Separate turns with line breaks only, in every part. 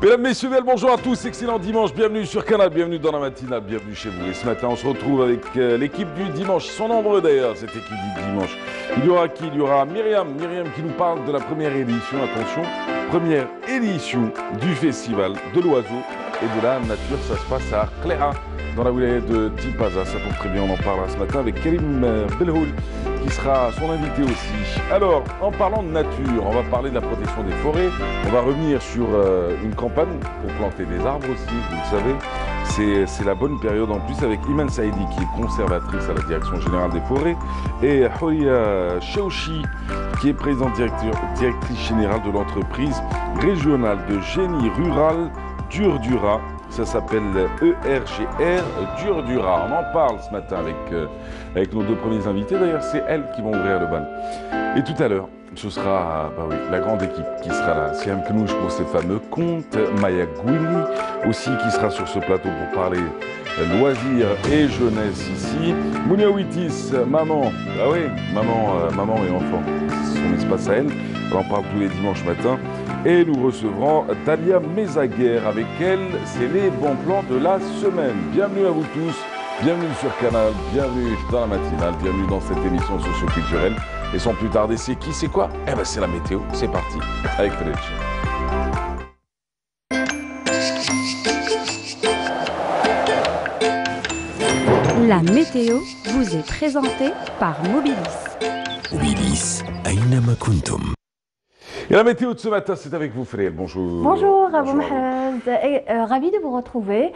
Mesdames, Messieurs, bonjour à tous, excellent dimanche, bienvenue sur Canal, bienvenue dans la matinale, bienvenue chez vous. Et ce matin, on se retrouve avec l'équipe du dimanche, ils sont nombreux d'ailleurs, cette équipe du dimanche. Il y aura qui? Il y aura Myriam qui nous parle de la première édition, attention, première édition du festival de l'oiseau et de la nature. Ça se passe à Cléa, dans la wilaya de Tipaza. Ça tombe très bien, on en parlera ce matin avec Karim Belhoul, qui sera son invité aussi. Alors, en parlant de nature, on va parler de la protection des forêts. On va revenir sur une campagne pour planter des arbres aussi, vous le savez. C'est la bonne période en plus avec Iman Saïdi, qui est conservatrice à la direction générale des forêts, et Houria Cheouchi, qui est présidente directrice générale de l'entreprise régionale de génie rural d'Urdura. Ça s'appelle ERGR d'Urdura. On en parle ce matin avec nos deux premiers invités. D'ailleurs, c'est elles qui vont ouvrir le bal. Et tout à l'heure, ce sera la grande équipe qui sera là. Siam Knouch pour ces fameux contes, Maya Gouini aussi qui sera sur ce plateau pour parler loisirs et jeunesse ici. Mounia Witis, maman, maman et enfant, c'est son espace à elle. Elle en parle tous les dimanches matins. Et nous recevrons Dalia Mezaguer. Avec elle, c'est les bons plans de la semaine. Bienvenue à vous tous, bienvenue sur Canal, bienvenue dans la matinale, bienvenue dans cette émission socio-culturelle. Et sans plus tarder, c'est qui, c'est quoi? Eh ben c'est la météo, c'est parti, avec Frédéric.
La météo vous est présentée par Mobilis.
Mobilis, Aynama Kuntum.
Et la météo de ce matin, c'est avec vous, Frédéric. Bonjour.
Bonjour, Abou Mahrez. Ravi de vous retrouver.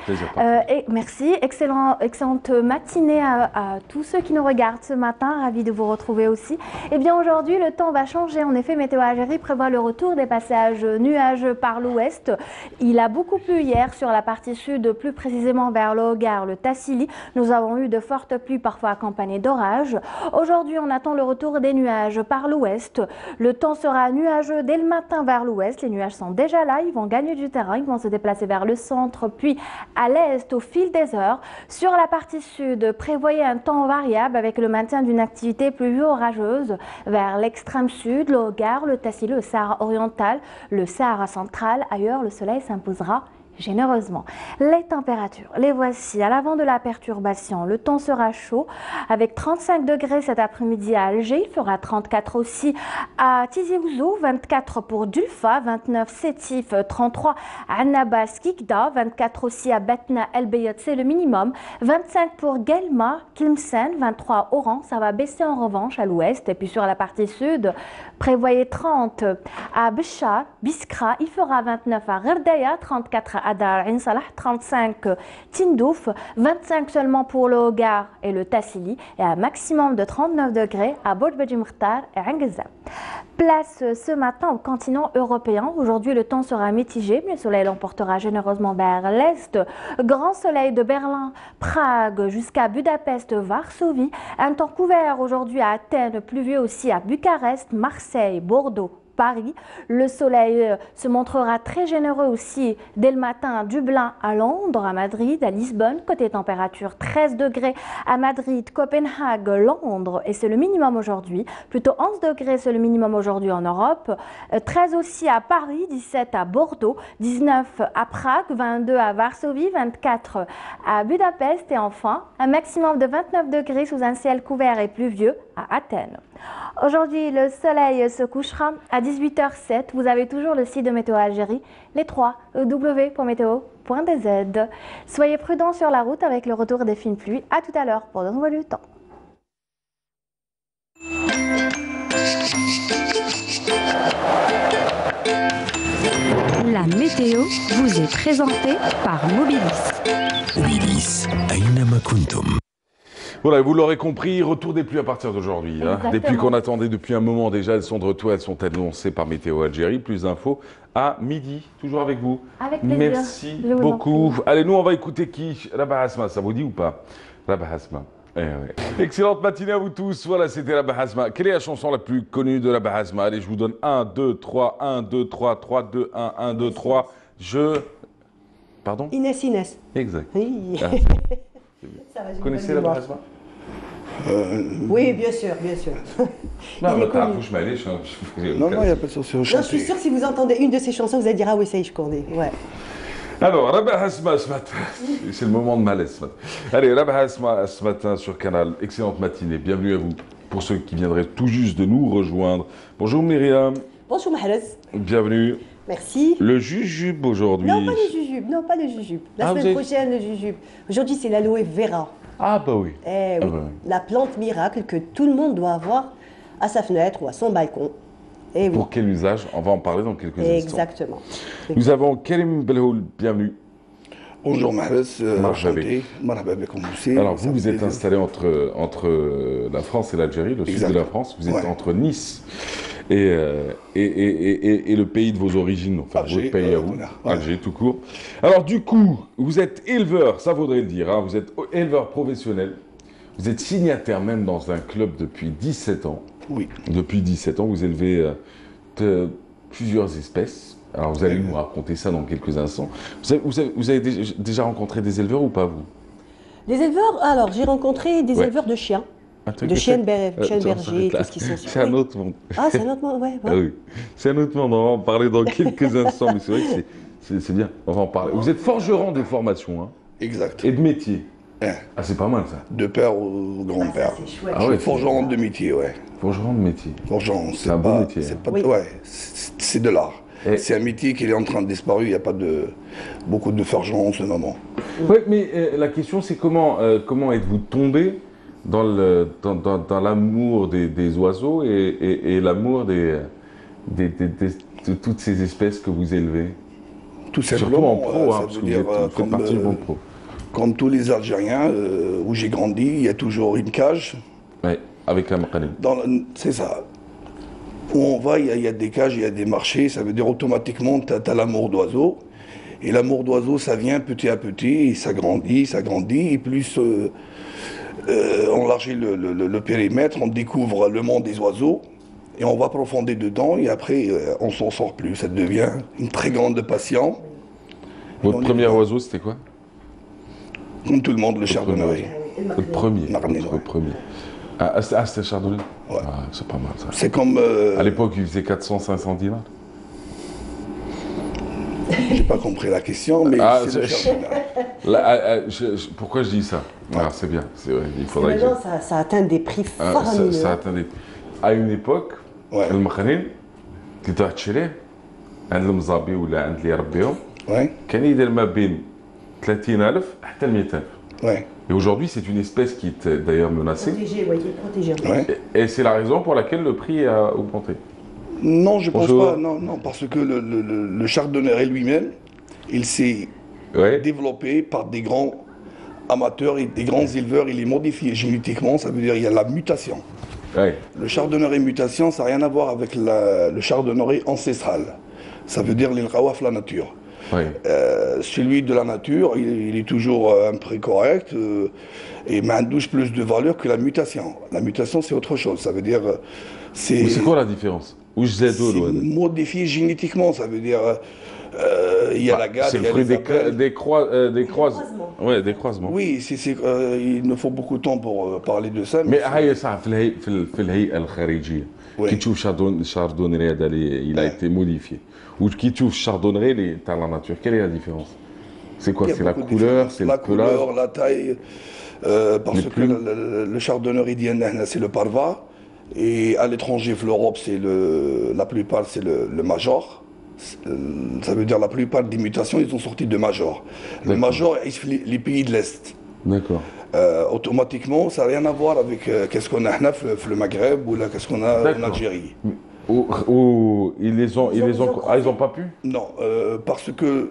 Et merci. Excellente matinée à tous ceux qui nous regardent ce matin. Ravi de vous retrouver aussi. Eh bien, aujourd'hui, le temps va changer. En effet, Météo Algérie prévoit le retour des passages nuageux par l'ouest. Il a beaucoup plu hier sur la partie sud, plus précisément vers le Hogar, le Tassili. Nous avons eu de fortes pluies, parfois accompagnées d'orages. Aujourd'hui, on attend le retour des nuages par l'ouest. Le temps sera nuageux dès le matin vers l'ouest. Les nuages sont déjà là, ils vont gagner du terrain, ils vont se déplacer vers le centre, puis à l'est au fil des heures. Sur la partie sud, prévoyez un temps variable avec le maintien d'une activité pluvio-orageuse vers l'extrême sud, le Hogar, le Tassili, le Sahara oriental, le Sahara central. Ailleurs, le soleil s'imposera généreusement. Les températures, les voici. À l'avant de la perturbation, le temps sera chaud avec 35 degrés cet après-midi à Alger. Il fera 34 aussi à Tizi Ouzou, 24 pour Dulfa, 29 Sétif, 33 à Annaba Skikda, 24 aussi à Betna El Beyat, c'est le minimum, 25 pour Guelma, Kilmsen, 23 à Oran. Ça va baisser en revanche à l'ouest. Et puis sur la partie sud, prévoyez 30 à Béchar, Biskra. Il fera 29 à Gherdaya, 34 à Dar Ain Salah, 35 Tindouf, 25 seulement pour le Hogar et le Tassili, et un maximum de 39 degrés à Bourg-Bedji Mkhtar et Angeza. Place ce matin au continent européen. Aujourd'hui, le temps sera mitigé, mais le soleil l'emportera généreusement vers l'est. Grand soleil de Berlin, Prague jusqu'à Budapest, Varsovie. Un temps couvert aujourd'hui à Athènes, pluvieux aussi à Bucarest, Marseille, Bordeaux, Paris. Le soleil se montrera très généreux aussi dès le matin à Dublin, à Londres, à Madrid, à Lisbonne. Côté température, 13 degrés à Madrid, Copenhague, Londres, et c'est le minimum aujourd'hui. Plutôt 11 degrés, c'est le minimum aujourd'hui en Europe. 13 aussi à Paris, 17 à Bordeaux, 19 à Prague, 22 à Varsovie, 24 à Budapest, et enfin un maximum de 29 degrés sous un ciel couvert et pluvieux à Athènes. Aujourd'hui, le soleil se couchera à 18h07. Vous avez toujours le site de Météo Algérie, les 3 w.météo.dz. Soyez prudents sur la route avec le retour des fines pluies. À tout à l'heure pour de nouveaux temps.
La météo vous est présentée par Mobilis.
Mobilis, Aynama Kuntum.
Voilà, vous l'aurez compris, retour des pluies à partir d'aujourd'hui. Des pluies qu'on attendait depuis un moment déjà, elles sont de retour, elles sont annoncées par Météo Algérie. Plus d'infos à midi, toujours avec vous.
Avec plaisir.
Merci beaucoup. Allez, nous on va écouter qui? Rabah Hasma, ça vous dit ou pas? Rabah Hasma. Excellente matinée à vous tous. Voilà, c'était Rabah Hasma. Quelle est la chanson la plus connue de Rabah Hasma? Allez, je vous donne 1, 2, 3, 1, 2, 3, 3, 2, 1, 1, 2, 3. Pardon?
Inès.
Exact.
Oui.
Vous connaissez Rabah Hasma?
Oui, bien sûr.
Non,
Il est connu.
Non,
Non, il n'y a pas de souci.
Non, je suis sûre que si vous entendez une de ces chansons, vous allez dire ah oui, ça y est, je connais. Ouais.
Alors, Rabah Asma ce matin, c'est le moment de malaise ce matin. Allez, Rabah Asma ce matin sur Canal, excellente matinée, bienvenue à vous. Pour ceux qui viendraient tout juste de nous rejoindre. Bonjour Myriam.
Bonjour Mahrez.
Bienvenue.
Merci.
Le jujube aujourd'hui.
Non, pas le jujube. Non, pas le jujube. La semaine prochaine, le jujube. Aujourd'hui, c'est l'aloe vera.
Ah bah oui.
Eh oui. La plante miracle que tout le monde doit avoir à sa fenêtre ou à son balcon. Et oui.
Pour quel usage? On va en parler dans quelques instants.
Exactement.
Nous avons Karim Belhoul, bienvenue.
Bonjour Mahrez, enchanté.
Alors vous êtes installé entre la France et l'Algérie, le sud de la France. Vous êtes entre Nice et le pays de vos origines, enfin
Alger,
votre pays à vous, Alger tout court. Alors du coup, vous êtes éleveur, ça vaudrait le dire, hein, vous êtes éleveur professionnel. Vous êtes signataire même dans un club depuis 17 ans.
Oui.
Depuis 17 ans, vous élevez plusieurs espèces. Alors vous allez nous raconter ça dans quelques instants. Vous avez déjà rencontré des éleveurs ou pas, vous?
Les éleveurs, alors j'ai rencontré des éleveurs de chiens. De chiens bergers, tout ce qui sont.
C'est un autre monde.
Ah, c'est un autre monde, ouais.
Ah oui, c'est un autre monde, on va en parler dans quelques instants, mais c'est vrai que c'est bien, on va en parler. Vous êtes forgeron de formation, hein?
Exact.
Et de métier.
Hein.
Ah, c'est pas mal ça.
De père au grand-père.
C'est chouette.
Ah ouais,
Forgeron de métier, ouais.
Forgeron de métier.
Forgeron,
c'est un bon métier.
C'est pas,
oui.
ouais, c'est de l'art. C'est un métier qui est en train de disparaître, il n'y a pas beaucoup de forgerons en ce moment.
Oui, mais la question c'est comment êtes-vous tombé dans l'amour des oiseaux et l'amour de toutes ces espèces que vous élevez?
Tout simplement,
surtout en pro,
ça
parce
veut
que
dire,
vous faites partie du monde pro.
Comme tous les Algériens où j'ai grandi, il y a toujours une cage.
Oui, avec un maqalim.
C'est ça. Où on va, il y a des cages, il y a des marchés, ça veut dire automatiquement tu as l'amour d'oiseau. Et l'amour d'oiseau, ça vient petit à petit, et ça grandit, et plus on élargit le périmètre, on découvre le monde des oiseaux, et on va approfondir dedans, et après on s'en sort plus, ça devient une très grande passion.
Votre premier oiseau, c'était quoi?
Comme tout le monde, le chardonneret.
Le premier.
Votre
premier. Ah, c'était le chardonnay?
Ouais.
Ah, c'est pas mal ça.
C'est comme...
À l'époque, il faisait 400-500 dinars.
J'ai pas compris la question, mais c'est le chardonnay.
Pourquoi je dis ça? Ah, c'est bien, c'est vrai, il faudrait
maintenant, ça atteint des prix faramineux.
ça atteint des... À une époque, le maqalim, qui t'a acheté, un المزابي ولا عند اللي يربيهم كان يدير ما بين 30,000 حتى 100,000.
Ouais.
Et aujourd'hui, c'est une espèce qui est d'ailleurs menacée.
Protégé, oui, protégé.
Ouais.
Et c'est la raison pour laquelle le prix a augmenté.
Non, je pense pas. Non, parce que le chardonneret lui-même, il s'est développé par des grands amateurs et des grands éleveurs. Il est modifié génétiquement, ça veut dire qu'il y a la mutation.
Ouais.
Le chardonneret mutation, ça n'a rien à voir avec le chardonneret ancestral. Ça veut dire l'ilqawaf, la nature.
Ouais.
Celui de la nature, il est toujours un prix correct et douche plus de valeur que la mutation. La mutation, c'est autre chose. Ça veut dire...
C'est quoi la différence?
C'est modifié génétiquement, ça veut dire... il y a la garde,
c'est le fruit des croisements. Ouais, des croisements.
Oui, il nous faut beaucoup de temps pour parler de ça.
Mais ça, في الهيئة الخارجية كي تشوف chardonneret il a été modifié ou qui تشوف chardonneret dans la nature, quelle est la différence? C'est quoi? C'est la couleur, c'est le pelage,
la couleur, la taille, parce que le chardonneret d'Yann, c'est le parva, et à l'étranger, l'Europe, la plupart, c'est le major. Ça veut dire la plupart des mutations, ils sont sortis de major. Le major, les pays de l'Est.
D'accord.
Automatiquement, ça n'a rien à voir avec qu'est-ce qu'on a le Maghreb ou qu'est-ce qu'on a en Algérie.
Ils ont pas pu?
Non, parce que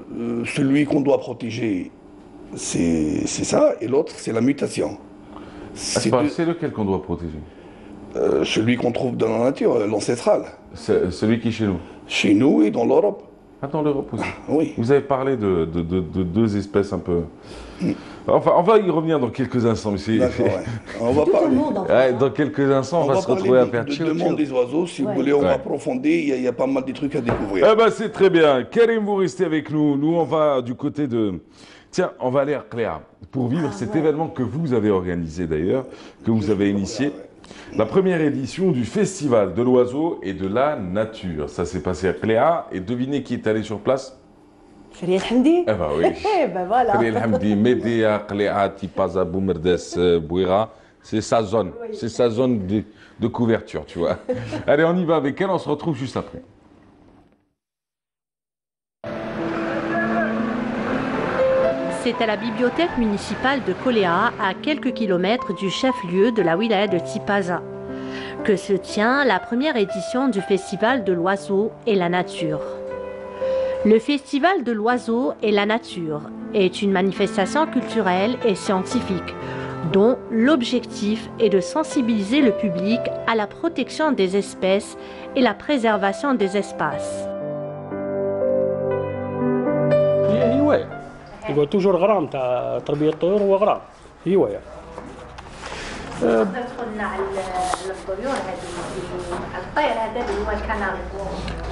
celui qu'on doit protéger, c'est ça, et l'autre, c'est la mutation.
C'est lequel qu'on doit protéger?
Celui qu'on trouve dans la nature, l'ancestral.
Celui qui est chez nous?
Chez nous et dans l'Europe.
Ah, dans l'Europe aussi.
Oui.
Vous avez parlé de deux espèces un peu... Enfin, on va y revenir dans quelques instants.
D'accord, ouais. On va parler.
Dans quelques instants, on va se retrouver à faire
le monde des oiseaux. Si vous voulez, on va approfondir. Il y a pas mal de trucs à découvrir.
Eh ben, c'est très bien. Karim, vous restez avec nous. Nous, on va du côté de... Tiens, on va aller à Cléa pour vivre cet événement que vous avez organisé d'ailleurs, que vous avez initié. La première édition du Festival de l'Oiseau et de la Nature. Ça s'est passé à Cléa. Et devinez qui est allé sur place?
Feriel Hamdi.
Eh ben oui.
Ben voilà.
Feriel Hamdi, Médéa, Qléa, Tipaza, Boumerdes, Bouira, c'est sa zone. C'est sa zone de couverture, tu vois. Allez, on y va avec elle, on se retrouve juste après.
C'est à la bibliothèque municipale de Koléa, à quelques kilomètres du chef-lieu de la wilaya de Tipaza, que se tient la première édition du Festival de l'Oiseau et la Nature. Le Festival de l'Oiseau et la Nature est une manifestation culturelle et scientifique dont l'objectif est de sensibiliser le public à la protection des espèces et la préservation des espaces.
يقول توجور غرام تاع تربيه الطيور هو غرام هوايه.
دخلنا على الطيور هذه الطير هذا اللي هو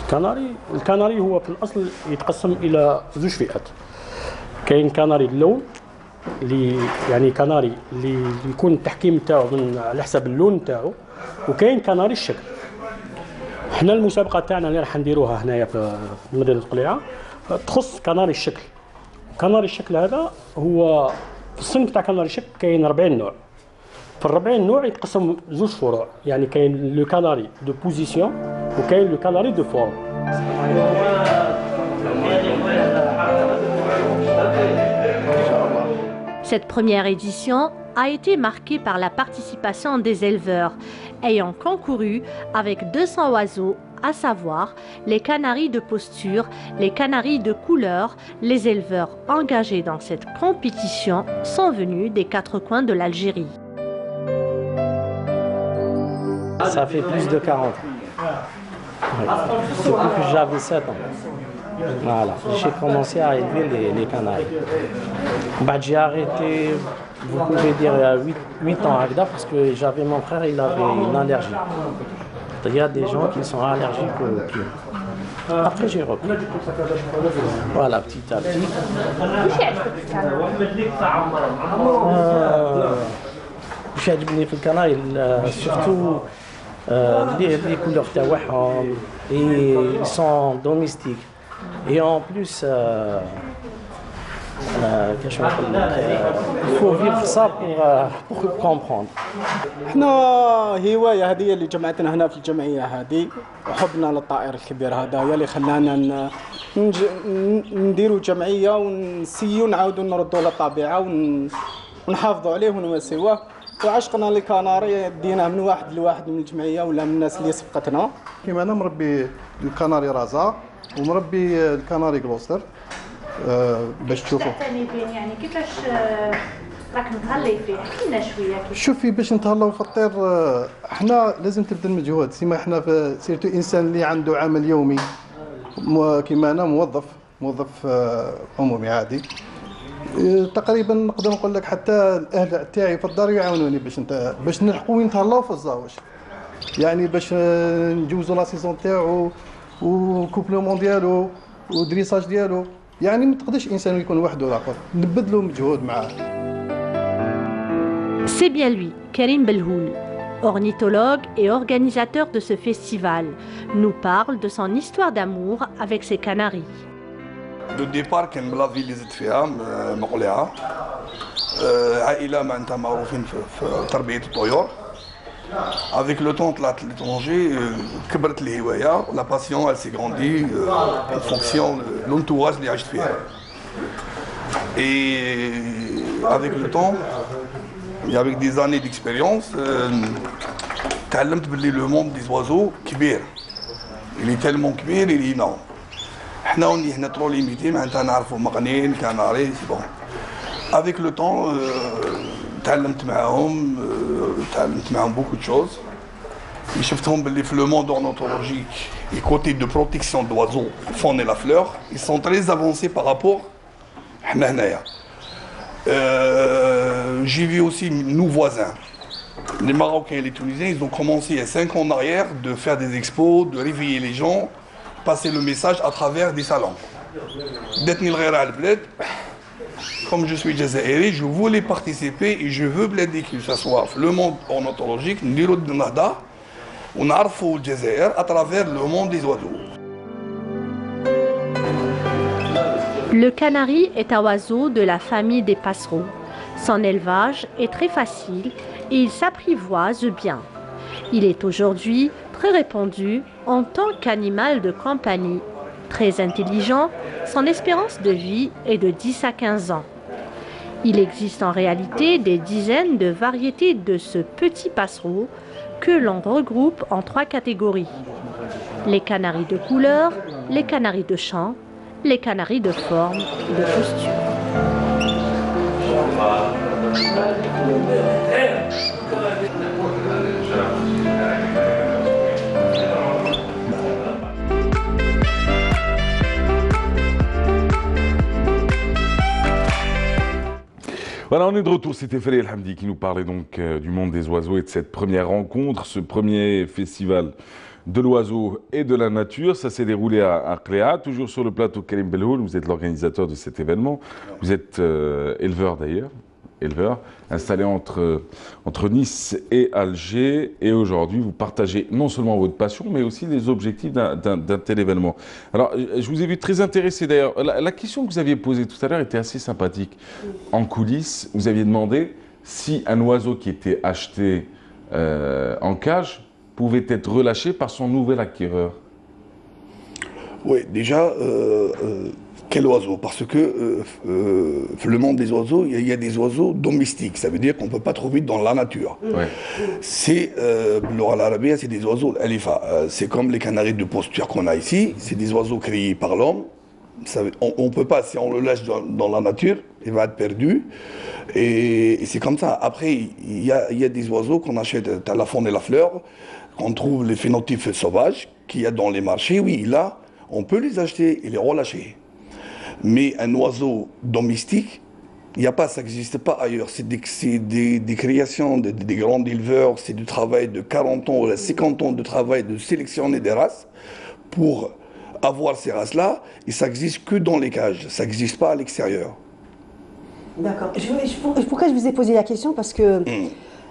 الكناري.
الكناري هو في الاصل يتقسم الى زوج فئات. كاين كناري اللون اللي يعني كناري اللي يكون التحكيم تاعو من على حسب اللون تاعو، وكاين كناري الشكل. حنا المسابقه تاعنا اللي راح نديروها هنايا في مدينه قليعه تخص كناري الشكل. كناري الشكل هذا هو في الصنف تاع كناري الشكل كاين 40 نوع. في ال 40 نوع يتقسم زوج فروع، يعني كاين لو كناري دو بوزيسيون وكاين لو كناري دو فورم.
Cette première édition a été marquée par la participation des éleveurs ayant concouru avec 200 oiseaux, à savoir les canaris de posture, les canaris de couleur. Les éleveurs engagés dans cette compétition sont venus des 4 coins de l'Algérie.
Ça fait plus de 40 ans. Oui. Depuis que j'avais 7 ans. Voilà, j'ai commencé à élever les canaris. Bah, j'ai arrêté, vous pouvez dire, il y a 8 ans à Agda parce que j'avais mon frère, il avait une allergie. Il y a des gens qui sont allergiques au pied. Après, j'ai repris. Voilà, petit à petit. Je suis venu في الكناري surtout les couleurs تاعهم et ils sont domestiques. Et en plus, il faut vivre ça pour comprendre.
احنا هوايه هذه اللي جمعتنا هنا في الجمعيه هذه وحبنا للطائر الكبير هذا هي اللي خلانا نديروا جمعيه ونسيو نعاودوا نردوا للطبيعه ونحافظوا عليه ونواسيوه. وعشقنا للكناري ديناه من واحد لواحد من الجمعيه ولا من الناس اللي سبقتنا.
كيما انا مربي الكناري رازا ومربي الكناري كلوستر باش تشوفوا.
تعتني به يعني كيفاش راك متهلي فيه؟ احكي لنا شويه.
شوفي باش نتهلاو في الطير احنا لازم تبذل مجهود، سيما احنا سيرتو انسان اللي عنده عمل يومي كيما انا موظف عمومي عادي. تقريبا نقدر نقول لك حتى الاهل تاعي في الدار يعاونوني باش نلحقوا نتهلاو في الزاوج، يعني باش نجوزوا لا سيزون تاعو وكوبلومون ديالو ودريساج ديالو، يعني ما تقدرش انسان يكون وحده لاخر، نبذلوا مجهود معاه.
C'est bien lui, Karim Belhoul, ornithologue et organisateur de ce festival, nous parle de son histoire d'amour avec ses canaris.
Le départ كان بلا فيل اللي زدت فيها مقلعه، عائله معناتها معروفين في تربيه الطيور. Avec le temps طلعت l'étranger كبرت الهوايه، la passion elle s'est grandie en fonction de l'entourage اللي عشت فيها. Et avec le temps et avec des années d'expérience تعلمت باللي le monde des oiseaux كبير. Il est tellement كبير il est énorme. حنا وني هنا ترو ليميتي معناتها نعرفوا مقنين كناري سي بون. Avec le temps تعلمت معاهم beaucoup de choses. شفتهم باللي في le monde ornithologique et côté de protection de l'oiseau, faune et la fleur, ils sont très avancés par rapport حنا هنايا. J'ai vu aussi nos voisins. Les Marocains et les Tunisiens, ils ont commencé il y a 5 ans en arrière de faire des expos, de réveiller les gens, passer le message à travers des salons. D'être Nilghera al-Bled, comme je suis jazairi, je voulais participer et je veux bleder que ce soit le monde ornithologique, Nilo de Nahda, on a le Jazair à travers le monde des oiseaux.
Le canari est un oiseau de la famille des passereaux. Son élevage est très facile et il s'apprivoise bien. Il est aujourd'hui très répandu en tant qu'animal de compagnie. Très intelligent, son espérance de vie est de 10 à 15 ans. Il existe en réalité des dizaines de variétés de ce petit passereau que l'on regroupe en 3 catégories. Les canaris de couleur, les canaris de chant, les canaris de forme et de posture.
Voilà, on est de retour. C'était Fali El Hamdi qui nous parlait donc du monde des oiseaux et de cette première rencontre, ce premier festival de l'oiseau et de la nature. Ça s'est déroulé à Cléa, toujours sur le plateau Karim Belhoul. Vous êtes l'organisateur de cet événement. Vous êtes éleveur d'ailleurs, installé entre Nice et Alger. Et aujourd'hui, vous partagez non seulement votre passion, mais aussi les objectifs d'un tel événement. Alors, je vous ai vu très intéressé d'ailleurs. La question que vous aviez posée tout à l'heure était assez sympathique. En coulisses, vous aviez demandé si un oiseau qui était acheté en cage pouvait être relâché par son nouvel acquéreur.
Oui, déjà, quel oiseau? Parce que le monde des oiseaux, il y a des oiseaux domestiques. Ça veut dire qu'on ne peut pas trouver dans la nature.
Ouais.
C'est, l'oral arabia, c'est des oiseaux alifa. C'est comme les canaris de posture qu'on a ici. C'est des oiseaux créés par l'homme. On ne peut pas, si on le lâche dans la nature, il va être perdu. Et c'est comme ça. Après, il y a des oiseaux qu'on achète à la faune et la fleur, qu'on trouve les phénotypes sauvages qu'il y a dans les marchés. Oui, là, on peut les acheter et les relâcher. Mais un oiseau domestique, il n'y a pas, ça n'existe pas ailleurs. C'est des créations des grands éleveurs, c'est du travail de 40 ans ou 50 ans de travail de sélectionner des races pour avoir ces races-là, et ça n'existe que dans les cages, ça n'existe pas à l'extérieur.
D'accord. Pourquoi je vous ai posé la question? Parce que,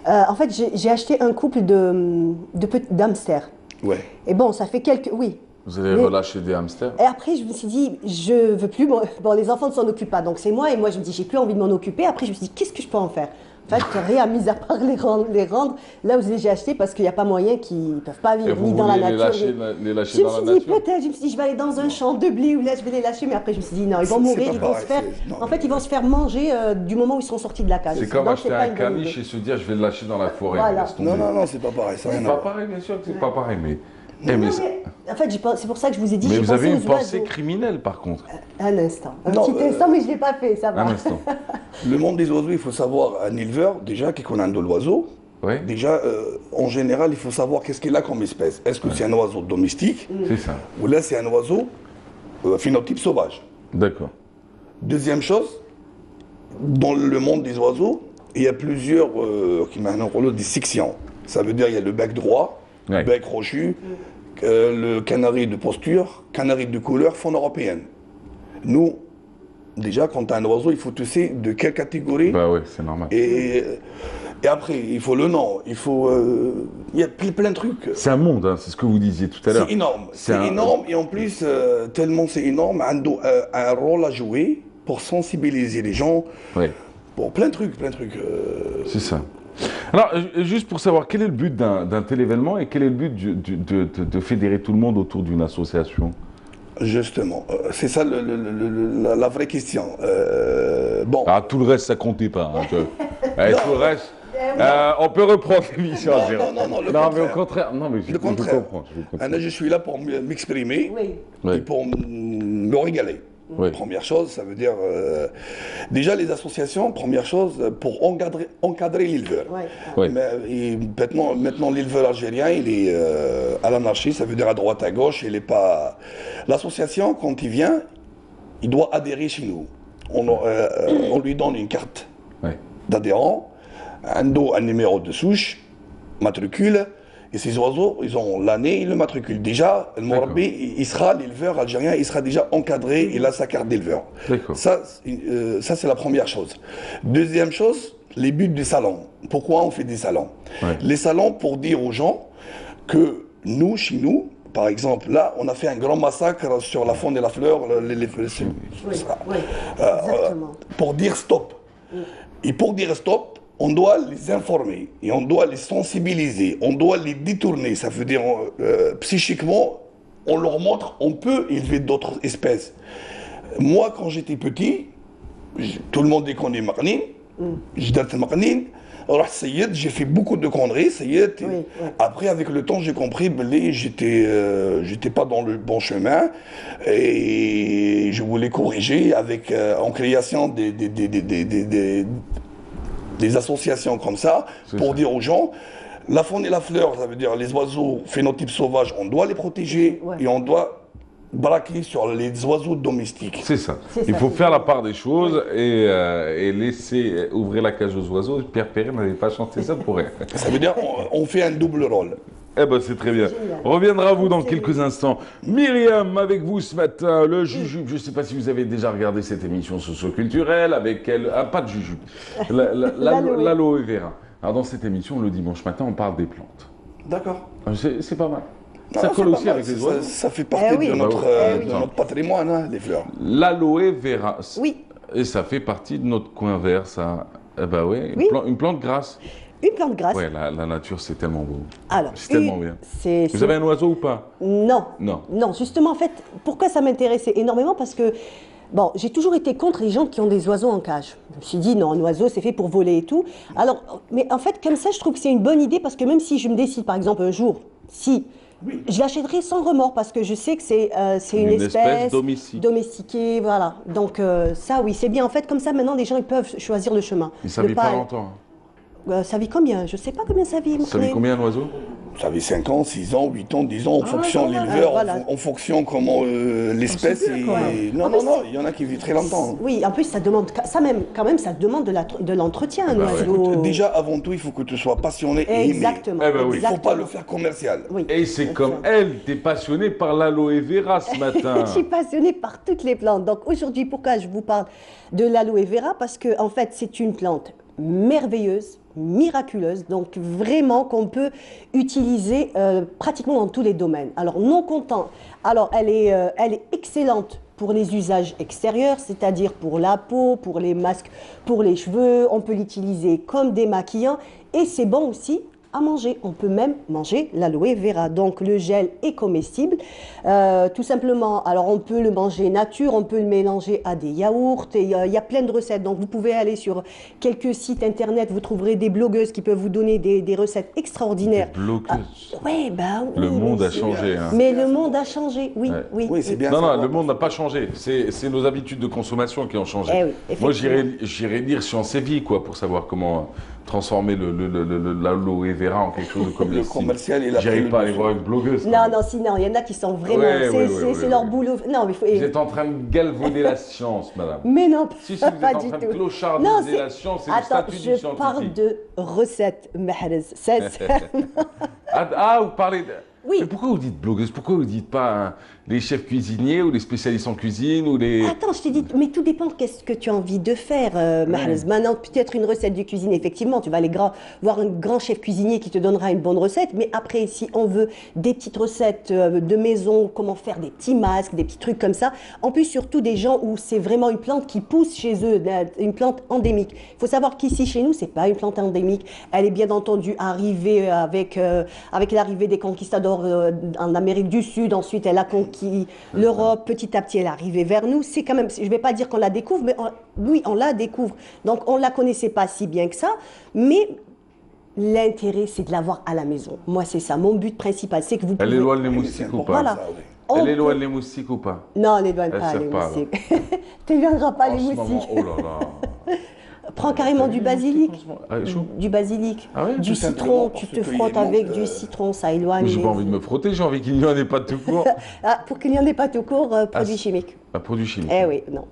en fait, j'ai acheté un couple d'hamsters.
Ouais.
Et bon, ça fait quelques... Oui.
Vous allez relâcher des hamsters?
Et après, je me suis dit, je veux plus... Bon, les enfants ne s'en occupent pas, donc c'est moi. Et moi, je me dis, j'ai plus envie de m'en occuper. Après, je me suis dit, qu'est-ce que je peux en faire? En fait, rien mis à part les rendre là où j'ai acheté, parce qu'il n'y a pas moyen qu'ils ne peuvent pas vivre ni dans la nature.
Les lâcher
je
dans la
me suis dit,
nature?
peut-être, je me suis dit, je vais aller dans un champ de blé où là, je vais les lâcher, mais après, je me suis dit, non, ils vont mourir, ils vont se faire... En fait, ils vont se faire manger du moment où ils sont sortis de la cage.
C'est comme acheter un caniche et se dire, je vais le lâcher dans la forêt.
Voilà.
Non, c'est pas pareil.
C'est pas pareil, bien sûr que c'est pas pareil, mais...
En fait, c'est pour ça que je vous ai dit,
mais
j'ai
vous avez une pensée
oiseaux.
criminelle, par contre.
Un instant. Un petit instant, mais je ne l'ai pas fait, ça va.
Un instant.
Le monde des oiseaux, il faut savoir, un éleveur, déjà, qui connaît un de l'oiseau, déjà, en général, il faut savoir qu'est-ce qu'il a comme espèce. Est-ce que c'est un oiseau domestique?
C'est ça.
Ou là, c'est un oiseau phénotype sauvage.
D'accord.
Deuxième chose, dans le monde des oiseaux, il y a plusieurs des sections. Ça veut dire qu'il y a le bec droit, le bec crochu, le canari de posture, canari de couleur, faune européenne. Nous, déjà, quand tu as un oiseau, il faut te savoir de quelle catégorie.
Bah oui, c'est normal.
Et après, il faut le nom, il faut... il y a plein de trucs.
C'est un monde, hein, c'est ce que vous disiez tout à l'heure.
C'est énorme. C'est énorme, et en plus, tellement c'est énorme, un rôle à jouer pour sensibiliser les gens.
Oui.
Bon, plein de trucs.
C'est ça. Alors, juste pour savoir, quel est le but d'un tel événement et quel est le but de fédérer tout le monde autour d'une association?
Justement, c'est ça la vraie question. Bon.
Ah, tout le reste, ça comptait pas. Hein, tout le reste, on peut reprendre l'émission à zéro.
Non,
mais au contraire. Non, mais je comprends.
Je suis là pour m'exprimer et pour me régaler.
Oui.
Première chose, ça veut dire... déjà, les associations, première chose, pour encadrer l'éleveur.
Ouais.
Maintenant, l'éleveur algérien, il est à l'anarchie, ça veut dire à droite, à gauche, il n'est pas... L'association, quand il vient, il doit adhérer chez nous. On lui donne une carte d'adhérent, un numéro de souche, matricule, et ces oiseaux, ils ont l'année et le matricule. Déjà, le Mourabi, l'éleveur algérien, il sera déjà encadré, il a sa carte d'éleveur. Ça, c'est la première chose. Deuxième chose, les buts des salons. Pourquoi on fait des salons? Les salons, pour dire aux gens que nous, chez nous, par exemple, là, on a fait un grand massacre sur la faune et la fleur, pour dire stop. Et pour dire stop, on doit les informer et on doit les sensibiliser, on doit les détourner. Ça veut dire, psychiquement, on leur montre, on peut élever d'autres espèces. Moi, quand j'étais petit, tout le monde connaît Maqnin, j'ai fait beaucoup de conneries, Après, avec le temps, j'ai compris que j'étais pas dans le bon chemin et je voulais corriger en création des associations comme ça pour dire aux gens, la faune et la fleur, ça veut dire les oiseaux phénotypes sauvages, on doit les protéger et on doit braquer sur les oiseaux domestiques.
C'est ça. Il faut faire la part des choses et laisser ouvrir la cage aux oiseaux. Pierre Perret n'avait pas chanté ça pour rien.
Ça veut dire on fait un double rôle.
Eh ben c'est très bien. On reviendra à vous dans quelques instants. Myriam, avec vous ce matin, le jujube. Je ne sais pas si vous avez déjà regardé cette émission socio-culturelle avec elle. Ah, pas de jujube. L'aloe vera. Alors dans cette émission, le dimanche matin, on parle des plantes.
D'accord.
C'est pas mal.
Non,
ça colle aussi avec les oiseaux.
Ça fait partie de notre patrimoine, hein, les fleurs.
L'aloe vera.
Oui.
Et ça fait partie de notre coin vert, ça. Eh ben ouais, une plante grasse.
Une plante grasse.
Ouais, la nature, c'est tellement beau.
Alors,
c'est tellement bien. Vous avez un oiseau ou pas?
Non.
Non.
Non, justement, en fait, pourquoi ça m'intéressait énormément? Parce que, bon, j'ai toujours été contre les gens qui ont des oiseaux en cage. Je me suis dit, non, un oiseau, c'est fait pour voler et tout. Alors, mais en fait, comme ça, je trouve que c'est une bonne idée parce que même si je me décide, par exemple, un jour, je l'achèterai sans remords parce que je sais que c'est une espèce domestiquée, voilà. Donc ça, oui, c'est bien. En fait, comme ça, maintenant, les gens ils peuvent choisir le chemin.
Mais ça vit pas longtemps.
Ça vit combien? Je ne sais pas combien ça vit.
Ça vit combien un oiseau?
Ça vit 5 ans, 6 ans, 8 ans, 10 ans, en fonction de l'éleveur, en fonction comment l'espèce est... Non, il y en a qui vivent très longtemps.
Oui, en plus, ça demande ça demande de l'entretien, un oiseau.
Déjà, avant tout, il faut que tu sois passionné et aimé.
Exactement.
Il ne faut pas le faire commercial.
Oui.
Et c'est comme elle, tu es passionnée par l'aloe vera ce matin.
Je suis passionnée par toutes les plantes. Donc aujourd'hui, pourquoi je vous parle de l'aloe vera? Parce que, en fait, c'est une plante merveilleuse, miraculeuse, donc vraiment qu'on peut utiliser pratiquement dans tous les domaines. Alors non content, alors elle est excellente pour les usages extérieurs, c'est-à-dire pour la peau, pour les masques, pour les cheveux, on peut l'utiliser comme démaquillant et c'est bon aussi à manger. On peut même manger l'aloe vera. Donc le gel est comestible. Tout simplement, alors on peut le manger nature, on peut le mélanger à des yaourts. Et il y a plein de recettes. Donc vous pouvez aller sur quelques sites internet, vous trouverez des blogueuses qui peuvent vous donner des recettes extraordinaires.
Des blogueuses.
Oui,
le monde a changé. Hein.
Mais le monde a changé, oui.
C'est bien.
Non, le monde n'a pas changé. C'est nos habitudes de consommation qui ont changé. Moi, j'irais dire sur Séville, quoi, pour savoir comment transformer l'aloe vera en quelque chose de commercial. J'arrive pas à aller voir une blogueuse.
Non, sinon, il y en a qui sont vraiment... c'est leur boulot. Non, mais
vous êtes en train de galvauder la science, madame.
Mais non,
si vous êtes en train de clochardiser la science, c'est le statut du scientifique.
Je parle de recettes, Mahrez.
Vous parlez de... Oui. Mais pourquoi vous dites blogueuse? Pourquoi vous ne dites pas les chefs cuisiniers ou les spécialistes en cuisine ou les...
Attends, je t'ai dit, mais tout dépend de qu'est-ce que tu as envie de faire, Mahrez. Maintenant, peut-être une recette de cuisine, effectivement, tu vas aller voir un grand chef cuisinier qui te donnera une bonne recette, mais après, si on veut des petites recettes de maison, comment faire des petits masques, des petits trucs comme ça, en plus, surtout des gens où c'est vraiment une plante qui pousse chez eux, une plante endémique. Il faut savoir qu'ici, chez nous, c'est pas une plante endémique. Elle est bien entendu arrivée avec l'arrivée des conquistadors en Amérique du Sud, ensuite elle a conquis l'Europe, petit à petit elle est arrivée vers nous. C'est quand même, je ne vais pas dire qu'on la découvre, mais on la découvre. Donc on ne la connaissait pas si bien que ça, mais l'intérêt c'est de l'avoir à la maison. Moi c'est ça, mon but principal, c'est que vous pouvez...
Elle éloigne les moustiques ou pas?
Voilà.
Elle éloigne les moustiques ou pas?
Non, elle n'éloigne pas les moustiques. Tu n'éloigneras pas les moustiques.
Oh là là.
Prends carrément du basilic, du citron, tu te frottes avec du citron, ça éloigne.
J'ai pas envie de me frotter, j'ai envie qu'il n'y en ait pas tout court.
Pour qu'il n'y en ait pas tout court, produit chimique.
Produit chimique.
Eh oui, non.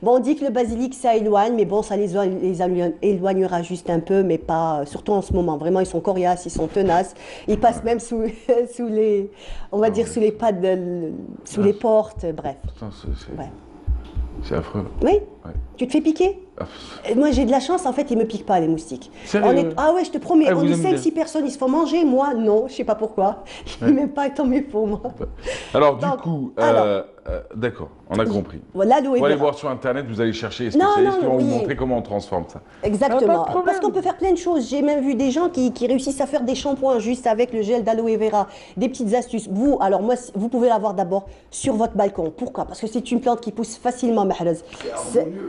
Bon, on dit que le basilic, ça éloigne, mais bon, ça les éloignera juste un peu, mais pas, surtout en ce moment. Vraiment, ils sont coriaces, ils sont tenaces. Ils passent même sous les, on va dire, sous les pattes, sous les portes, bref.
C'est affreux.
Oui. Tu te fais piquer? Et moi, j'ai de la chance, en fait, ils me piquent pas, les moustiques.
Sérieux?
Ah ouais, je te promets,
Ah,
on
vous
est
aimez bien.
5-6 personnes, ils se font manger. Moi, non, je sais pas pourquoi. Ils m'aiment pas étant mes pour moi.
Alors, du
Donc,
coup,
alors,
d'accord, on a compris.
voilà, l'aloe
Vous allez
vera.
voir sur Internet, vous allez chercher les
Non,
spécialistes qui
non,
vont vous
oui.
montrer comment on transforme ça.
Exactement.
Ah, pas de
Parce qu'on
problème.
peut faire plein de choses. J'ai même vu des gens qui réussissent à faire des shampoings juste avec le gel d'aloe vera. Des petites astuces. Vous, alors moi, vous pouvez l'avoir d'abord sur votre balcon. Pourquoi? Parce que c'est une plante qui pousse facilement, Mahrez.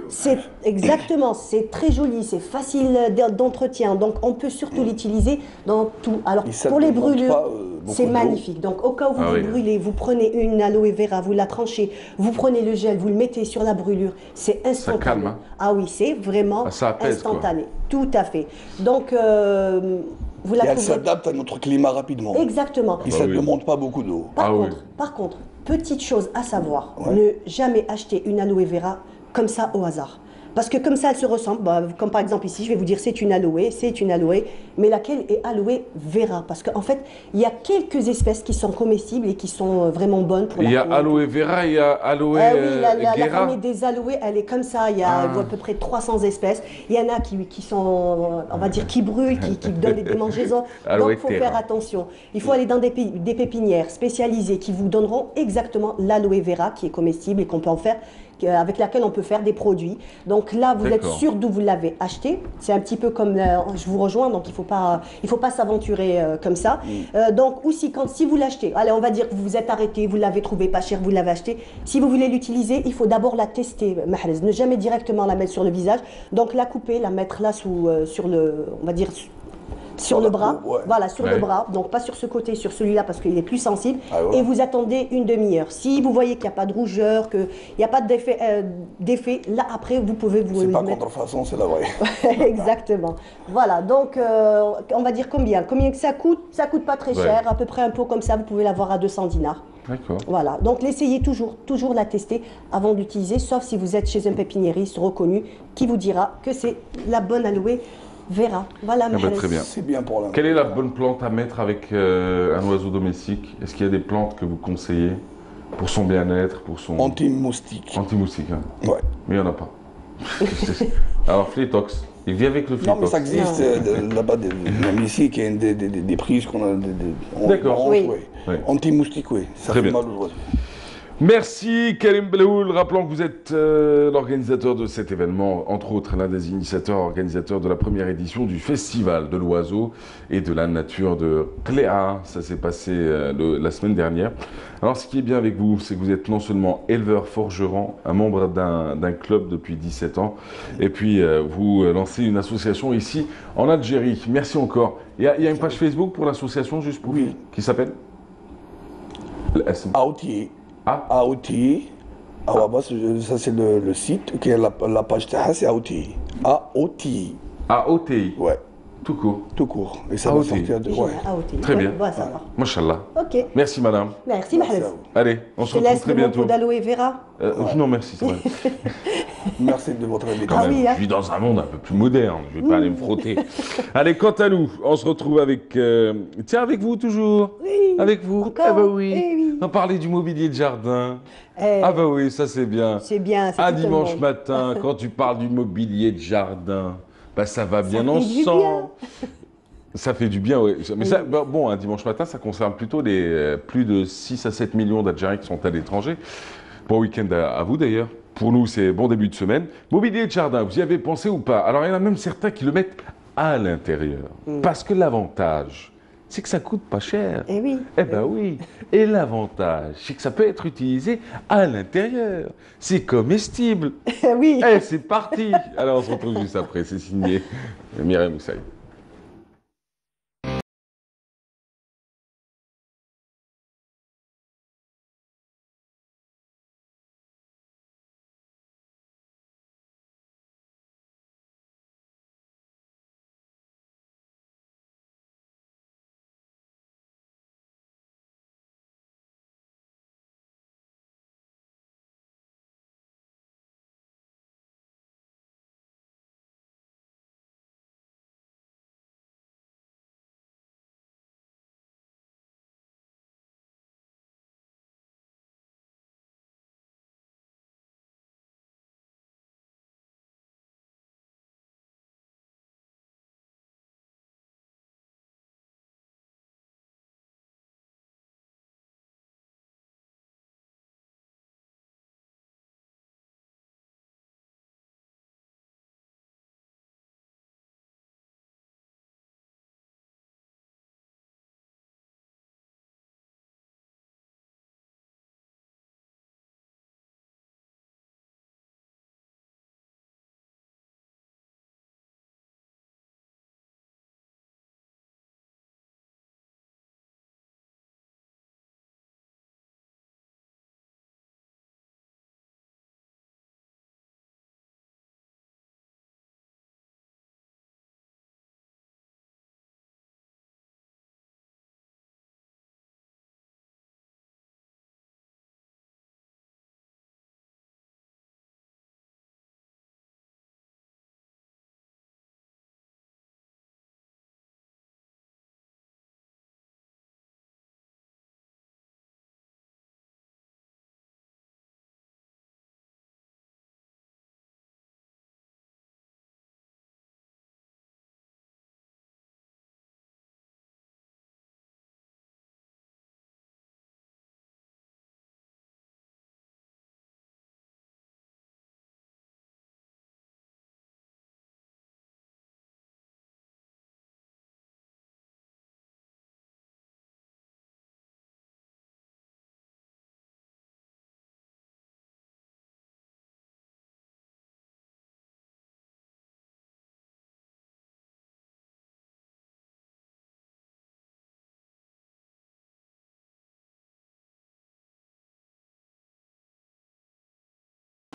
C'est exactement, c'est très joli, c'est facile d'entretien. Donc on peut surtout l'utiliser dans tout. Alors
Et ça
pour
ne
les
demande
brûlures,
pas, beaucoup
c'est
d'eau.
magnifique. Donc au cas où vous
Ah
vous
oui.
brûlez, vous prenez une aloe vera, vous la tranchez, vous prenez le gel, vous le mettez sur la brûlure. C'est instantané.
calme, hein.
Ah oui, c'est vraiment
Ah, ça apaise, quoi.
instantané. Tout à fait. Donc, vous
Et
la
elle
trouvez.
s'adapte à notre climat rapidement.
Exactement.
Et ça ne demande pas beaucoup d'eau.
Par contre, petite chose à savoir,
Ouais.
ne jamais acheter une aloe vera comme ça au hasard. Parce que comme ça, elle se ressemble. Bah, comme par exemple ici, je vais vous dire c'est une aloe, mais laquelle est aloe vera? Parce qu'en fait, il y a quelques espèces qui sont comestibles et qui sont vraiment bonnes pour la
Il y a
peau.
aloe vera, il y a aloe
Ah oui, la
guera.
famille des aloés, elle est comme ça. Il y a à peu près 300 espèces. Il y en a qui sont, on va dire, qui brûlent, qui donnent des démangeaisons.
Aloe
Donc, il faut
terra.
faire attention. Il faut aller dans des pépinières spécialisées qui vous donneront exactement l'aloe vera qui est comestible et qu'on peut en faire, avec laquelle on peut faire des produits. Donc là, vous êtes
D'accord.
sûr d'où vous l'avez acheté. C'est un petit peu comme, je vous rejoins, donc il faut pas s'aventurer comme ça. Donc aussi, si vous l'achetez, allez, on va dire que vous vous êtes arrêté, vous l'avez trouvé pas cher, vous l'avez acheté. Si vous voulez l'utiliser, il faut d'abord la tester, Mahrez. Ne jamais directement la mettre sur le visage. Donc la couper, la mettre là sur le, on va dire, sur le bras,
ouais.
voilà, sur
Ouais.
le bras, donc pas sur ce côté, sur celui-là parce qu'il est plus sensible,
Ah ouais.
et vous attendez une demi-heure. Si vous voyez qu'il n'y a pas de rougeur, qu'il n'y a pas d'effet, là après vous pouvez vous
C'est pas
mettre.
contrefaçon, c'est la vraie.
Exactement. Voilà, donc on va dire combien que ça coûte? Ça coûte pas très
Ouais.
cher, à peu près un pot comme ça, vous pouvez l'avoir à 200 dinars.
D'accord.
Voilà, donc l'essayez toujours la tester avant de l'utiliser, sauf si vous êtes chez un pépiniériste reconnu qui vous dira que c'est la bonne aloe vera. Voilà,
Ah bah,
Mahrez.
très bien.
C'est bien pour la.
Quelle est la bonne plante à mettre avec un oiseau domestique? Est-ce qu'il y a des plantes que vous conseillez pour son bien-être, pour son...
Anti-moustique.
Anti-moustique, hein.
Ouais.
Mais il n'y en a pas. Alors, Flétox, il vit avec le
Non,
Flétox.
mais ça existe là-bas, même ici, qu'il y a des prises qu'on a.
D'accord.
on-
Oui.
ouais.
Oui.
Anti-moustique, oui. Ça
Très
fait
bien.
mal aux oiseaux.
Merci Karim Belhoul. Rappelons que vous êtes l'organisateur de cet événement, entre autres l'un des initiateurs, organisateurs de la première édition du Festival de l'Oiseau et de la Nature de Cléa. Ça s'est passé la semaine dernière. Alors ce qui est bien avec vous, c'est que vous êtes non seulement éleveur forgeron, un membre d'un club depuis 17 ans, et puis vous lancez une association ici en Algérie. Merci encore. Il y a une page Facebook pour l'association, juste pour
Oui.
qui s'appelle
Aoutier.
Ah.
Aoutier. Ça c'est le site, qui est la page Taha, c'est Aoutier. Aoutier.
AOTI,
Ouais,
tout court.
tout court. Et ça
Ah,
va
ok.
sortir de. Ouais.
Ah, ok.
Très bien.
Bon, ça va.
Mashallah.
Ok.
Merci madame.
Merci,
Merci
Mahrez.
à vous.
Allez, on
Je
se
te
retrouve
laisse
très
le
bientôt.
pot d'aloe vera.
Non merci, c'est vrai.
Merci de votre invitation.
Quand
Ah
même,
oui, hein.
je vis dans un monde un peu plus moderne, je vais pas aller me frotter. Allez, quant à nous, on se retrouve avec... Tiens, avec vous toujours.
Oui.
Avec vous.
Encore.
Ah bah oui.
Eh oui.
On parlait du mobilier de jardin.
Eh,
Ah bah oui, ça c'est bien.
c'est bien. c'est
Un
tout le
dimanche
monde.
matin, quand tu parles du mobilier de jardin, bah ça va bien
fait du bien.
ensemble. Ça fait du bien, oui. Mais ça, bah, bon, un dimanche matin, ça concerne plutôt les plus de 6 à 7 millions d'Algériens qui sont à l'étranger. Bon week-end à vous d'ailleurs. Pour nous, c'est bon début de semaine. Mobilier de jardin, vous y avez pensé ou pas? Alors, il y en a même certains qui le mettent à l'intérieur. Parce que l'avantage, c'est que ça coûte pas cher.
Eh oui.
Eh ben oui. Et l'avantage, c'est que ça peut être utilisé à l'intérieur. C'est comestible.
Oui.
Eh, c'est parti. Alors, on se retrouve juste après. C'est signé Myriam Moussaï.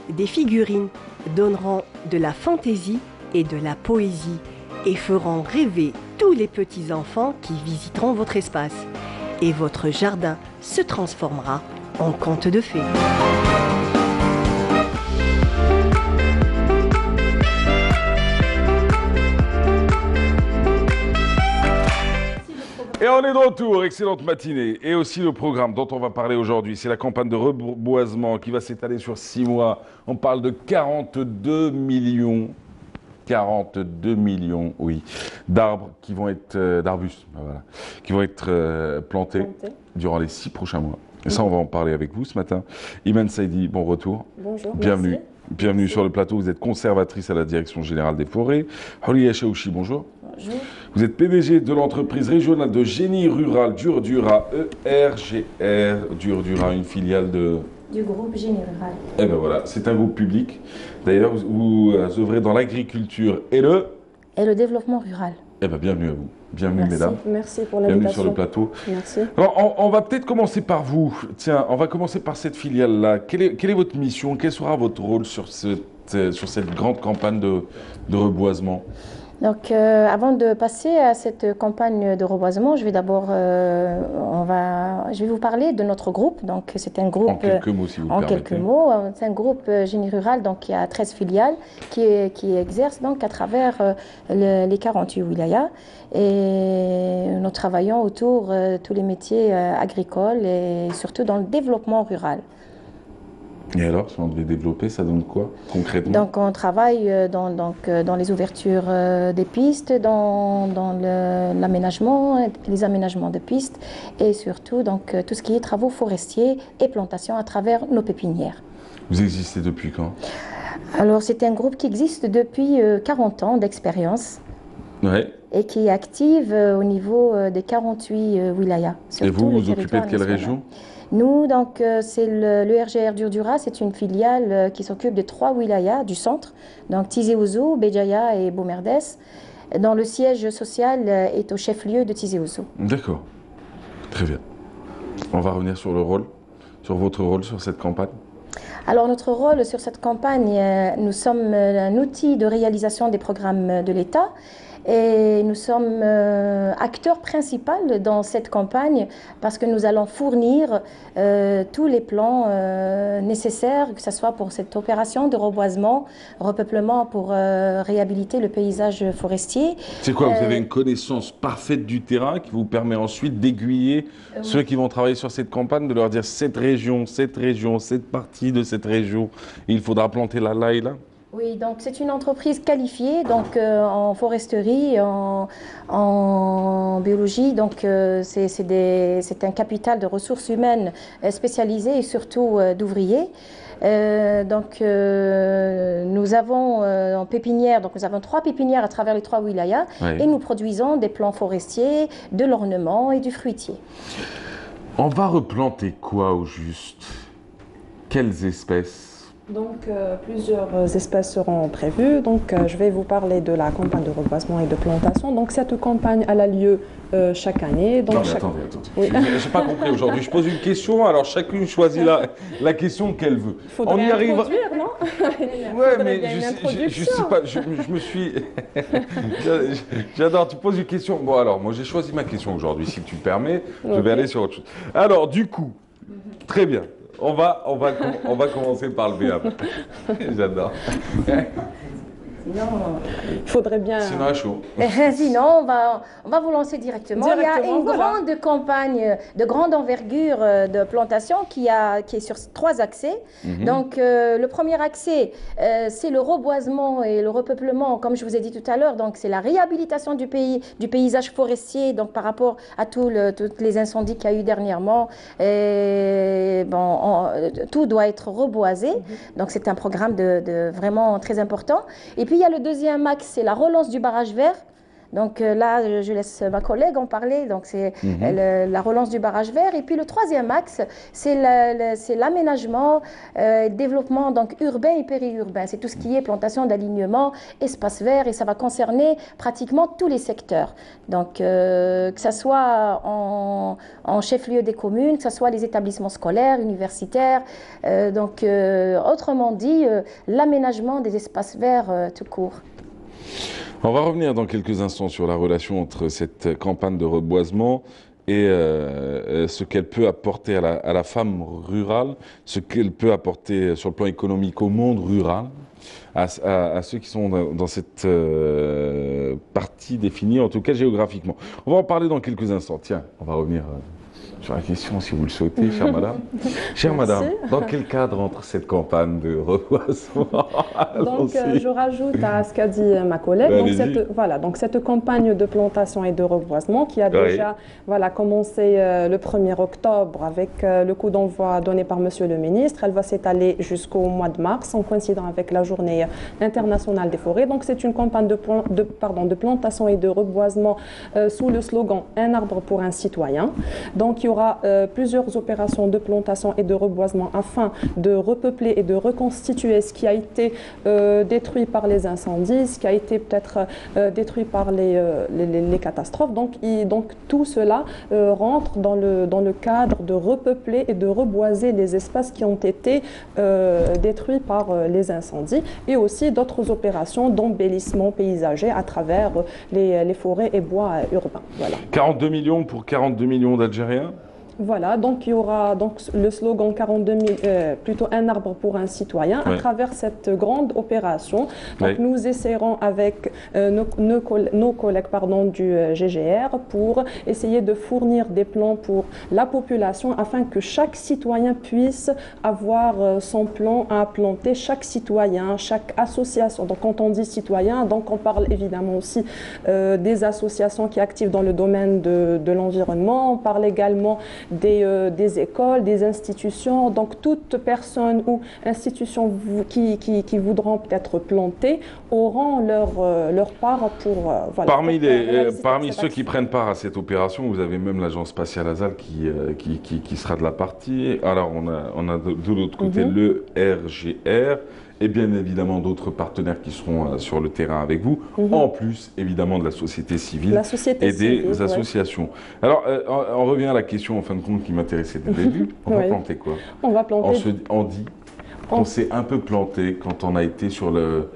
des figurines donneront de la fantaisie et de la poésie et feront rêver tous les petits-enfants qui visiteront votre espace. Et votre jardin se transformera en conte de fées.
Et on est de retour, excellente matinée. Et aussi le programme dont on va parler aujourd'hui, c'est la campagne de reboisement qui va s'étaler sur 6 mois. On parle de 42 millions, oui, d'arbres qui vont être, d'arbustes, voilà, qui vont être plantés durant les 6 prochains mois. Et ça, on va en parler avec vous ce matin. Iman Saidi, bon retour.
Bonjour.
Bienvenue.
Merci.
Bienvenue sur le plateau. Vous êtes conservatrice à la Direction Générale des Forêts. Houliya Chaouchi, bonjour.
Bonjour.
Vous êtes PDG de l'entreprise régionale de génie rural Durdura, ERGR Durdura, une filiale
du groupe Génie Rural.
Eh bien voilà, c'est un groupe public. D'ailleurs, vous œuvrez dans l'agriculture et
le développement rural.
Eh bien, bienvenue à vous. Bienvenue,
Merci.
mesdames.
Merci pour
l'invitation. Bienvenue
l'invitation.
sur le plateau.
Merci.
Alors, on va peut-être commencer par vous. Tiens, on va commencer par cette filiale-là. Quelle est votre mission? Quel sera votre rôle sur cette grande campagne de reboisement?
Donc, avant de passer à cette campagne de reboisement, je vais d'abord, je vais vous parler de notre groupe. Donc, c'est un groupe.
En quelques mots, si vous le permettez.
En quelques mots, c'est un groupe Génie Rural, donc qui a 13 filiales, qui exerce donc à travers les 48 wilayas. Et nous travaillons autour de tous les métiers agricoles et surtout dans le développement rural.
Et alors, si on devait développer, ça donne quoi concrètement?
Donc, on travaille dans les ouvertures des pistes, dans l'aménagement, les aménagements de pistes et surtout donc, tout ce qui est travaux forestiers et plantations à travers nos pépinières.
Vous existez depuis quand?
Alors, c'est un groupe qui existe depuis 40 ans d'expérience.
Ouais.
Et qui est active au niveau des 48 wilayas.
Et vous, vous occupez de quelle région?
Nous, donc, c'est l'ERGR Durdura, c'est une filiale qui s'occupe de 3 wilayas du centre, donc Tizi Ouzou, Béjaïa et Boumerdès, dont le siège social est au chef-lieu de Tizi Ouzou.
D'accord, très bien. On va revenir sur le rôle, sur votre rôle sur cette campagne.
Alors, notre rôle sur cette campagne, nous sommes un outil de réalisation des programmes de l'État. Et nous sommes acteurs principaux dans cette campagne parce que nous allons fournir tous les plans nécessaires, que ce soit pour cette opération de reboisement, repeuplement pour réhabiliter le paysage forestier.
C'est quoi, vous avez une connaissance parfaite du terrain qui vous permet ensuite d'aiguiller ceux qui vont travailler sur cette campagne, de leur dire cette région, cette partie de cette région, il faudra planter là et là?
Oui, donc c'est une entreprise qualifiée donc, en foresterie, en biologie. Donc c'est un capital de ressources humaines spécialisées et surtout d'ouvriers. Donc nous avons en pépinière, donc nous avons 3 pépinières à travers les 3 wilayas, oui. Et nous produisons des plants forestiers, de l'ornement et du fruitier.
On va replanter quoi au juste? Quelles espèces?
Donc, plusieurs espèces seront prévues. Donc, je vais vous parler de la campagne de reboisement et de plantation. Donc, cette campagne a lieu chaque année. Donc,
non, mais attendez. Oui. Je n'ai pas compris aujourd'hui. Je pose une question, alors chacune choisit la question qu'elle veut.
On y arrive. Non?
Oui, mais je sais pas. Je me suis. J'adore. Tu poses une question. Bon, alors, moi, j'ai choisi ma question aujourd'hui. Si tu me permets, je vais aller sur autre chose. Alors, du coup, très bien. On va commencer par le BAP. J'adore.
Sinon, il faudrait bien...
Sinon, à chaud.
Sinon, on va vous lancer directement. Il y a une grande campagne de grande envergure de plantation qui est sur 3 accès. Donc, le premier accès, c'est le reboisement et le repeuplement, comme je vous ai dit tout à l'heure. Donc, c'est la réhabilitation du paysage forestier, donc par rapport à tous les incendies qu'il y a eu dernièrement. Et, bon, tout doit être reboisé. Donc, c'est un programme vraiment très important. Et puis, il y a le deuxième axe, c'est la relance du barrage vert. Donc là, je laisse ma collègue en parler. Donc c'est la relance du barrage vert. Et puis le troisième axe, c'est l'aménagement, développement donc urbain et périurbain. C'est tout ce qui est plantation d'alignement, espace vert, et ça va concerner pratiquement tous les secteurs. Donc que ce soit en chef-lieu des communes, que ce soit les établissements scolaires, universitaires. Autrement dit, l'aménagement des espaces verts tout court.
On va revenir dans quelques instants sur la relation entre cette campagne de reboisement et ce qu'elle peut apporter à la femme rurale, ce qu'elle peut apporter sur le plan économique au monde rural, à ceux qui sont dans cette partie définie, en tout cas géographiquement. On va en parler dans quelques instants. Tiens, on va revenir sur la question, si vous le souhaitez, chère madame. Chère madame, dans quel cadre entre cette campagne de reboisement?
Donc, je rajoute à ce qu'a dit ma collègue, donc cette campagne de plantation et de reboisement qui a déjà commencé le 1er octobre avec le coup d'envoi donné par Monsieur le ministre. Elle va s'étaler jusqu'au mois de mars en coïncidant avec la journée internationale des forêts. Donc, c'est une campagne de plantation et de reboisement sous le slogan « Un arbre pour un citoyen ». Donc, il y aura plusieurs opérations de plantation et de reboisement afin de repeupler et de reconstituer ce qui a été détruit par les incendies, ce qui a été peut-être détruit par les catastrophes. Donc tout cela rentre dans le cadre de repeupler et de reboiser les espaces qui ont été détruits par les incendies, et aussi d'autres opérations d'embellissement paysager à travers les forêts et bois urbains. Voilà.
42 millions pour 42 millions d'Algériens.
Voilà, donc il y aura donc le slogan 42 000, plutôt un arbre pour un citoyen à travers cette grande opération. Donc nous essaierons avec nos collègues du GGR pour essayer de fournir des plans pour la population afin que chaque citoyen puisse avoir son plan à planter, chaque citoyen, chaque association. Donc quand on dit citoyen, donc on parle évidemment aussi des associations qui activent dans le domaine de l'environnement, on parle également des écoles, des institutions, donc toute personne ou institution qui voudront peut-être planter auront leur part pour...
Parmi ceux qui prennent part à cette opération, vous avez même l'Agence spatiale ASAL qui sera de la partie. Alors on a de l'autre côté le RGR, et bien évidemment d'autres partenaires qui seront sur le terrain avec vous, en plus évidemment de la société civile et des associations. Alors on revient à la question en fin de compte qui m'intéressait dès le début. On va planter quoi?
On va planter.
On s'est un peu planté quand on a été sur le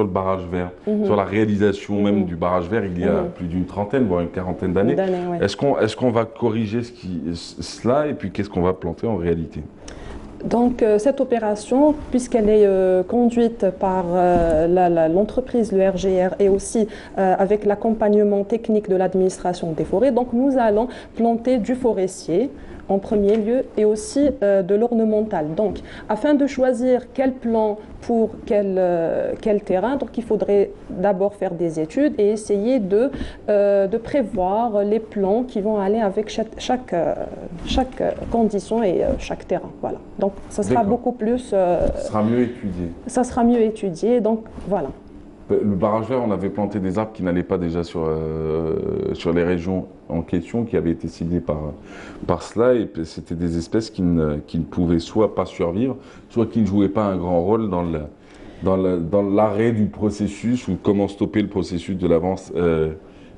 barrage vert, sur la réalisation même du barrage vert il y a plus d'une trentaine, voire une quarantaine d'années. Est-ce qu'on va corriger cela, et puis qu'est-ce qu'on va planter en réalité?
Donc cette opération, puisqu'elle est conduite par l'entreprise, le RGR, et aussi avec l'accompagnement technique de l'administration des forêts, donc nous allons planter du forestier en premier lieu et aussi de l'ornemental. Donc afin de choisir quel plan pour quel terrain, donc il faudrait d'abord faire des études et essayer de prévoir les plans qui vont aller avec chaque condition et chaque terrain. Voilà. Donc ça sera beaucoup plus... ça
sera mieux étudié. Ça
sera mieux étudié, donc voilà.
Le barrage vert, on avait planté des arbres qui n'allaient pas déjà sur les régions en question, qui avaient été ciblées par cela, et c'était des espèces qui ne pouvaient soit pas survivre, soit qui ne jouaient pas un grand rôle dans l'arrêt du processus, ou comment stopper le processus de l'avance.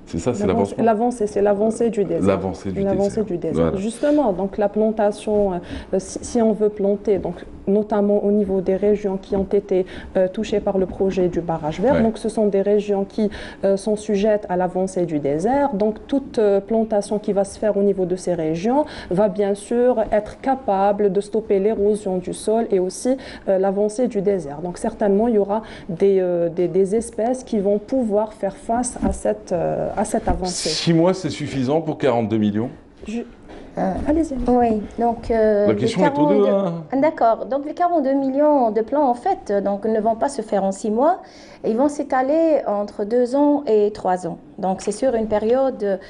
C'est ça, c'est l'avancement.
C'est l'avancée du désert.
L'avancée du désert.
Voilà. Justement, donc la plantation, si on veut planter, donc notamment au niveau des régions qui ont été touchées par le projet du barrage vert, donc ce sont des régions qui sont sujettes à l'avancée du désert. Donc toute plantation qui va se faire au niveau de ces régions va bien sûr être capable de stopper l'érosion du sol et aussi l'avancée du désert. Donc certainement, il y aura des espèces qui vont pouvoir faire face à cette avancée.
6 mois, c'est suffisant pour 42 millions?
Allez-y.
Oui, donc...
la question est aux deux.
D'accord. Donc les 42 millions de plans, en fait, donc, ne vont pas se faire en 6 mois. Ils vont s'étaler entre 2 ans et 3 ans. Donc c'est sur une période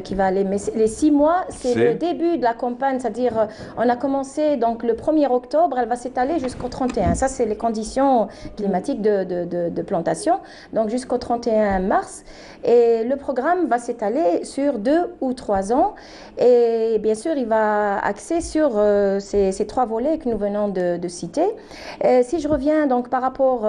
qui va aller. Mais les 6 mois, c'est le début de la campagne, c'est-à-dire on a commencé donc le 1er octobre, elle va s'étaler jusqu'au 31. Ça, c'est les conditions climatiques de plantation, donc jusqu'au 31 mars. Et le programme va s'étaler sur 2 ou 3 ans. Et bien sûr, il va axer sur ces 3 volets que nous venons de citer. Si je reviens donc par rapport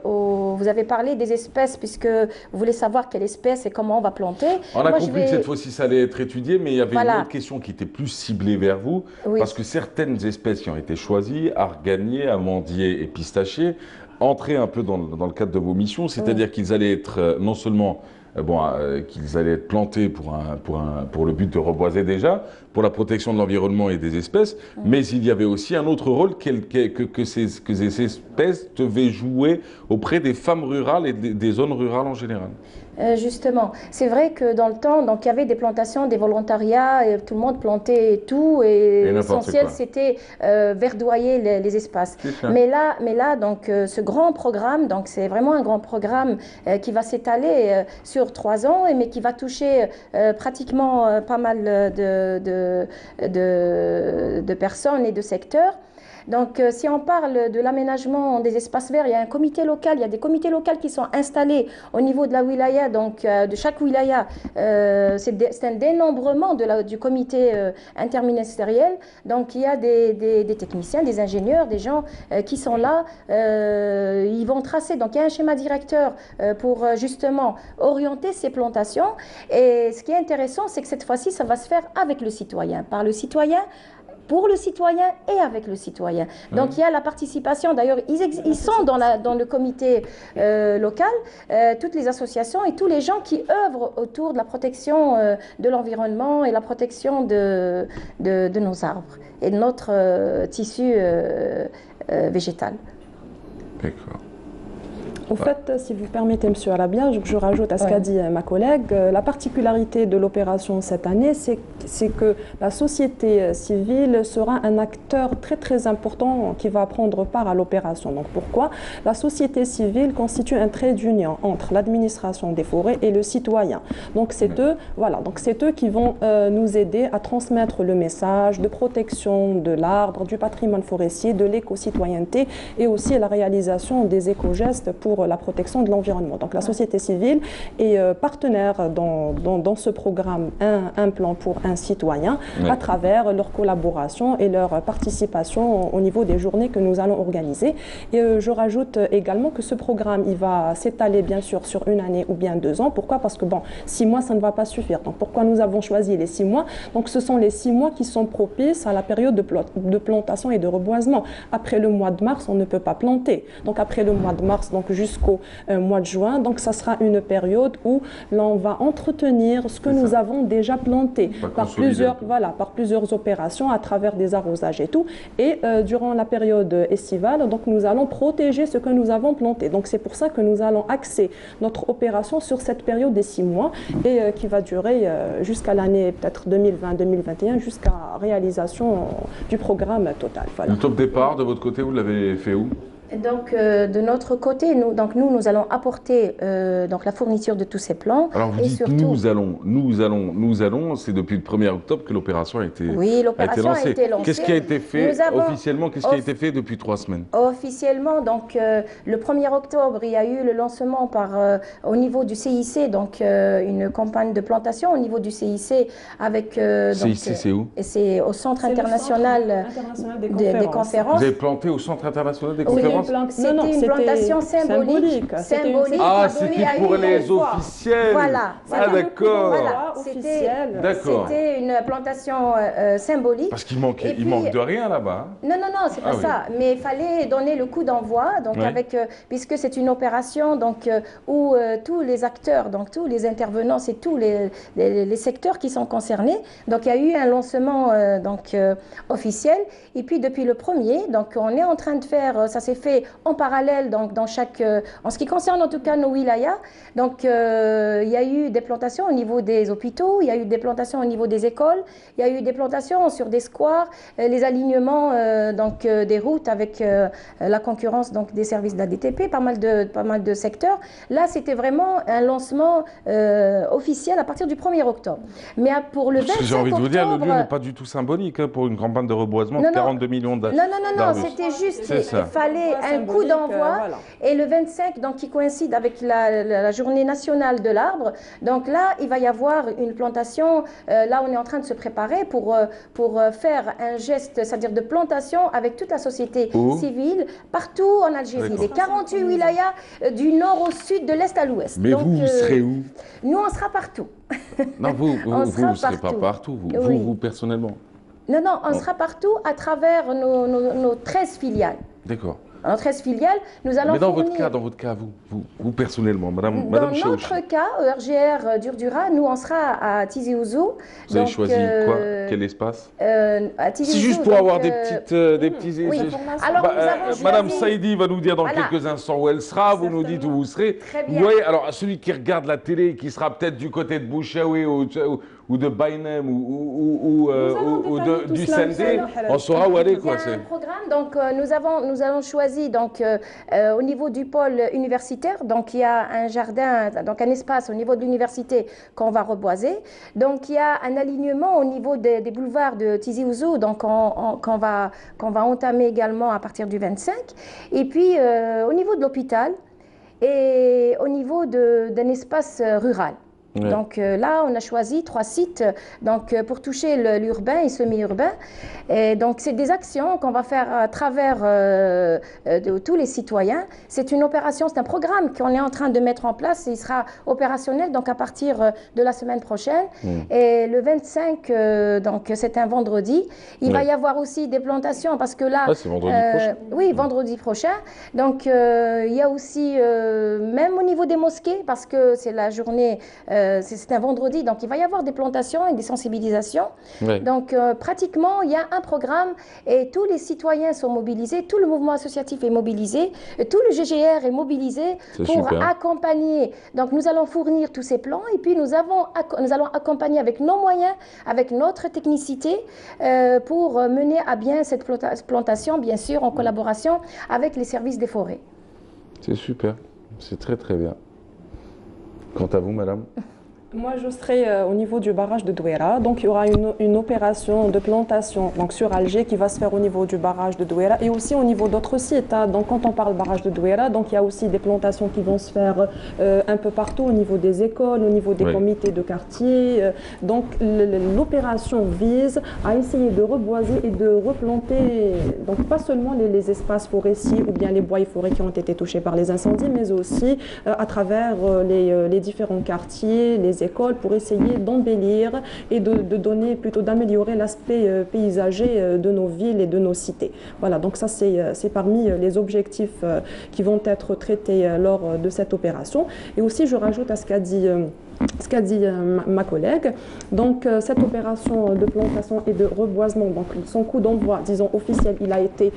vous avez parlé des espèces, puisque vous voulez savoir quelle espèce et comment on va planter.
On a compris que cette fois-ci, ça allait être étudié, mais il y avait une autre question qui était plus ciblée vers vous, parce que certaines espèces qui ont été choisies, arganier, amandier et pistachier, entraient un peu dans le cadre de vos missions, c'est-à-dire qu'ils allaient être non seulement qu'ils allaient être plantés pour le but de reboiser déjà, pour la protection de l'environnement et des espèces, mais il y avait aussi un autre rôle que ces espèces devaient jouer auprès des femmes rurales et des zones rurales en général.
Justement, c'est vrai que dans le temps, donc il y avait des plantations, des volontariats, et tout le monde plantait tout, et l'essentiel c'était verdoyer les espaces. Mais là, donc ce grand programme, donc c'est vraiment un grand programme qui va s'étaler sur 3 ans, mais qui va toucher pratiquement pas mal de personnes et de secteurs. Donc, si on parle de l'aménagement des espaces verts, il y a un comité local, il y a des comités locaux qui sont installés au niveau de la wilaya, donc de chaque wilaya. C'est un dénombrement du comité interministériel. Donc, il y a des techniciens, des ingénieurs, des gens qui sont là. Ils vont tracer. Donc, il y a un schéma directeur pour justement orienter ces plantations. Et ce qui est intéressant, c'est que cette fois-ci, ça va se faire avec le citoyen, par le citoyen, pour le citoyen et avec le citoyen. Donc il y a la participation, d'ailleurs ils sont dans le comité local, toutes les associations et tous les gens qui œuvrent autour de la protection de l'environnement et la protection de nos arbres et de notre tissu végétal.
D'accord.
En fait, si vous permettez, M. Arabia, je rajoute à ce qu'a dit ma collègue, la particularité de l'opération cette année, c'est que la société civile sera un acteur très très important qui va prendre part à l'opération. Donc pourquoi? La société civile constitue un trait d'union entre l'administration des forêts et le citoyen. Donc c'est eux, voilà, donc c'est eux qui vont nous aider à transmettre le message de protection de l'arbre, du patrimoine forestier, de l'éco-citoyenneté et aussi la réalisation des éco-gestes pour la protection de l'environnement. Donc la société civile est partenaire dans ce programme un plan pour un citoyen à travers leur collaboration et leur participation au niveau des journées que nous allons organiser. Et je rajoute également que ce programme, il va s'étaler bien sûr sur 1 année ou bien 2 ans. Pourquoi? Parce que bon, 6 mois, ça ne va pas suffire. Donc pourquoi nous avons choisi les 6 mois? Donc ce sont les 6 mois qui sont propices à la période de plantation et de reboisement. Après le mois de mars, on ne peut pas planter. Donc après le mois de mars, donc jusqu'au mois de juin. Donc ça sera une période où l'on va entretenir ce que nous avons déjà planté par plusieurs opérations à travers des arrosages et tout. Et durant la période estivale, donc nous allons protéger ce que nous avons planté. Donc c'est pour ça que nous allons axer notre opération sur cette période des 6 mois et qui va durer jusqu'à l'année peut-être 2020-2021 jusqu'à réalisation du programme total. Voilà.
Le top départ de votre côté, vous l'avez fait où?
Donc, de notre côté, nous allons apporter donc la fourniture de tous ces plans.
Alors, vous dites surtout, nous allons, c'est depuis le 1er octobre que l'opération a été lancée.
Oui, l'opération a été lancée.
Qu'est-ce qui a été fait officiellement? Qu'est-ce qui a été fait depuis 3 semaines?
Officiellement, donc, le 1er octobre, il y a eu le lancement au niveau du CIC, donc une campagne de plantation au niveau du CIC avec...
CIC, c'est où?
C'est au Centre international des conférences.
Vous avez planté au Centre international des conférences?
C'était une plantation symbolique.
Ah, c'était pour les officiels.
Voilà.
Ah, d'accord.
Voilà. C'était une plantation symbolique.
Parce qu'il manque de rien là-bas.
Non, c'est pas ça. Mais il fallait donner le coup d'envoi, donc puisque c'est une opération donc où tous les acteurs, donc tous les intervenants, c'est tous les secteurs qui sont concernés. Donc il y a eu un lancement officiel. Et puis depuis le 1er, donc on est en train de faire, ça s'est fait fait en parallèle donc, dans chaque... en ce qui concerne en tout cas nos wilayas, donc il y a eu des plantations au niveau des hôpitaux, il y a eu des plantations au niveau des écoles, il y a eu des plantations sur des squares, les alignements donc, des routes avec la concurrence donc, des services de la DTP, pas mal de secteurs. Là, c'était vraiment un lancement officiel à partir du 1er octobre. Mais pour le 25 octobre...
J'ai envie de vous dire, le lieu n'est pas du tout symbolique hein, pour une campagne de reboisement de 42 millions d'arbres.
Non, c'était juste, il fallait un coup d'envoi. Voilà. Et le 25, donc, qui coïncide avec la journée nationale de l'arbre, donc là, il va y avoir une plantation. Là, on est en train de se préparer pour faire un geste, c'est-à-dire de plantation avec toute la société civile, partout en Algérie. Les 48 wilayas du nord au sud, de l'est à l'ouest.
Mais donc, vous serez où?
Nous, on sera partout.
Non, vous ne serez pas partout, vous personnellement.
Non, on sera partout à travers nos 13 filiales.
D'accord.
En 13 filiales, nous allons
Mais dans votre cas, vous personnellement, Madame Chouch.
Dans notre cas, RGR Durdura, nous on sera à Tizi Ouzou.
Vous avez choisi quoi? Quel espace?
À Tizi Ouzou.
C'est juste pour avoir des petits...
Oui. Alors,
Madame Saïdi va nous dire dans quelques instants où elle sera, vous nous dites où vous serez. Vous voyez, alors celui qui regarde la télé, qui sera peut-être du côté de Bouchaoui ou de Baïnem ou du Sendé, on saura où aller.
Il y a un programme, donc nous allons choisir donc, au niveau du pôle universitaire, donc il y a un jardin, donc un espace au niveau de l'université qu'on va reboiser. Donc il y a un alignement au niveau des boulevards de Tizi Ouzou, donc qu'on va entamer également à partir du 25. Et puis au niveau de l'hôpital et au niveau d'un espace rural. Ouais. Donc là, on a choisi 3 sites donc, pour toucher l'urbain et semi-urbain. Et donc, c'est des actions qu'on va faire à travers de tous les citoyens. C'est une opération, c'est un programme qu'on est en train de mettre en place. Il sera opérationnel donc, à partir de la semaine prochaine. Et le 25, donc c'est un vendredi. Il va y avoir aussi des plantations parce que là...
c'est vendredi prochain.
Oui, vendredi prochain. Donc, il y a aussi, même au niveau des mosquées, parce que c'est la journée... c'est un vendredi, donc il va y avoir des plantations et des sensibilisations. Ouais. Donc pratiquement, il y a un programme et tous les citoyens sont mobilisés, tout le mouvement associatif est mobilisé, tout le GGR est mobilisé pour accompagner. Donc nous allons fournir tous ces plans et puis nous allons accompagner avec nos moyens, avec notre technicité pour mener à bien cette plantation, bien sûr, en collaboration avec les services des forêts.
C'est super, c'est très très bien. Quant à vous, madame?
Moi, je serai au niveau du barrage de Douéra. Donc, il y aura une opération de plantation donc, sur Alger qui va se faire au niveau du barrage de Douéra et aussi au niveau d'autres sites. Hein. Donc, quand on parle barrage de Douéra, donc, il y a aussi des plantations qui vont se faire un peu partout au niveau des écoles, au niveau des comités de quartier. Donc, l'opération vise à essayer de reboiser et de replanter, donc pas seulement les espaces forestiers ou bien les bois et forêts qui ont été touchés par les incendies, mais aussi à travers les différents quartiers, les écoles pour essayer d'embellir et de donner, plutôt d'améliorer l'aspect paysager de nos villes et de nos cités. Voilà, donc ça c'est parmi les objectifs qui vont être traités lors de cette opération. Et aussi je rajoute à ce qu'a dit ma collègue, donc cette opération de plantation et de reboisement, donc son coup d'envoi, disons officiel, il a été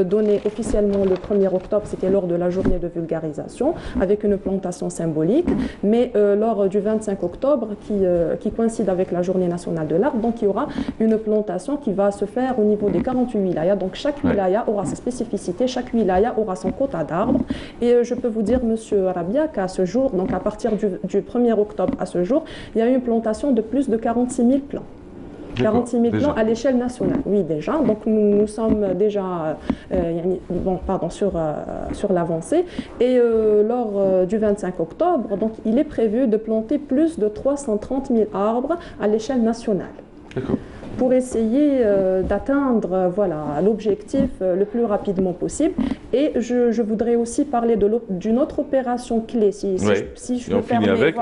donné officiellement le 1er octobre, c'était lors de la journée de vulgarisation, avec une plantation symbolique, mais lors du 25 octobre, qui coïncide avec la journée nationale de l'arbre, donc il y aura une plantation qui va se faire au niveau des 48 wilayas, donc chaque wilaya aura sa spécificité, chaque wilaya aura son quota d'arbres, et je peux vous dire, monsieur Rabia, qu'à ce jour, donc à partir du 1er octobre à ce jour, il y a eu une plantation de plus de 46 000 plants. 46 000 plants à l'échelle nationale, oui déjà. Donc nous sommes déjà sur l'avancée. Et lors du 25 octobre, donc, il est prévu de planter plus de 330 000 arbres à l'échelle nationale. Pour essayer d'atteindre l'objectif le plus rapidement possible. Et je voudrais aussi parler d'une autre opération clé, si je me permets.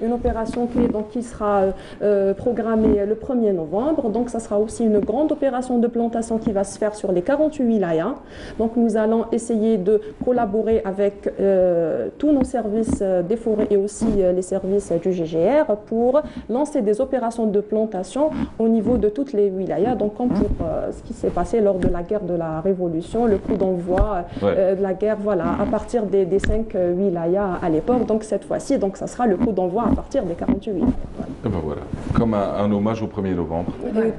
Une opération clé donc, qui sera programmée le 1er novembre. Donc ça sera aussi une grande opération de plantation qui va se faire sur les 48 wilayas. Donc nous allons essayer de collaborer avec tous nos services des forêts et aussi les services du GGR pour lancer des opérations de plantation au niveau de de toutes les wilayas, donc comme pour ce qui s'est passé lors de la guerre de la Révolution, le coup d'envoi de la guerre, voilà, à partir des 5 wilayas à l'époque. Donc cette fois-ci, donc ça sera le coup d'envoi à partir des 48 wilayas.
Et ben voilà, comme un hommage au 1er novembre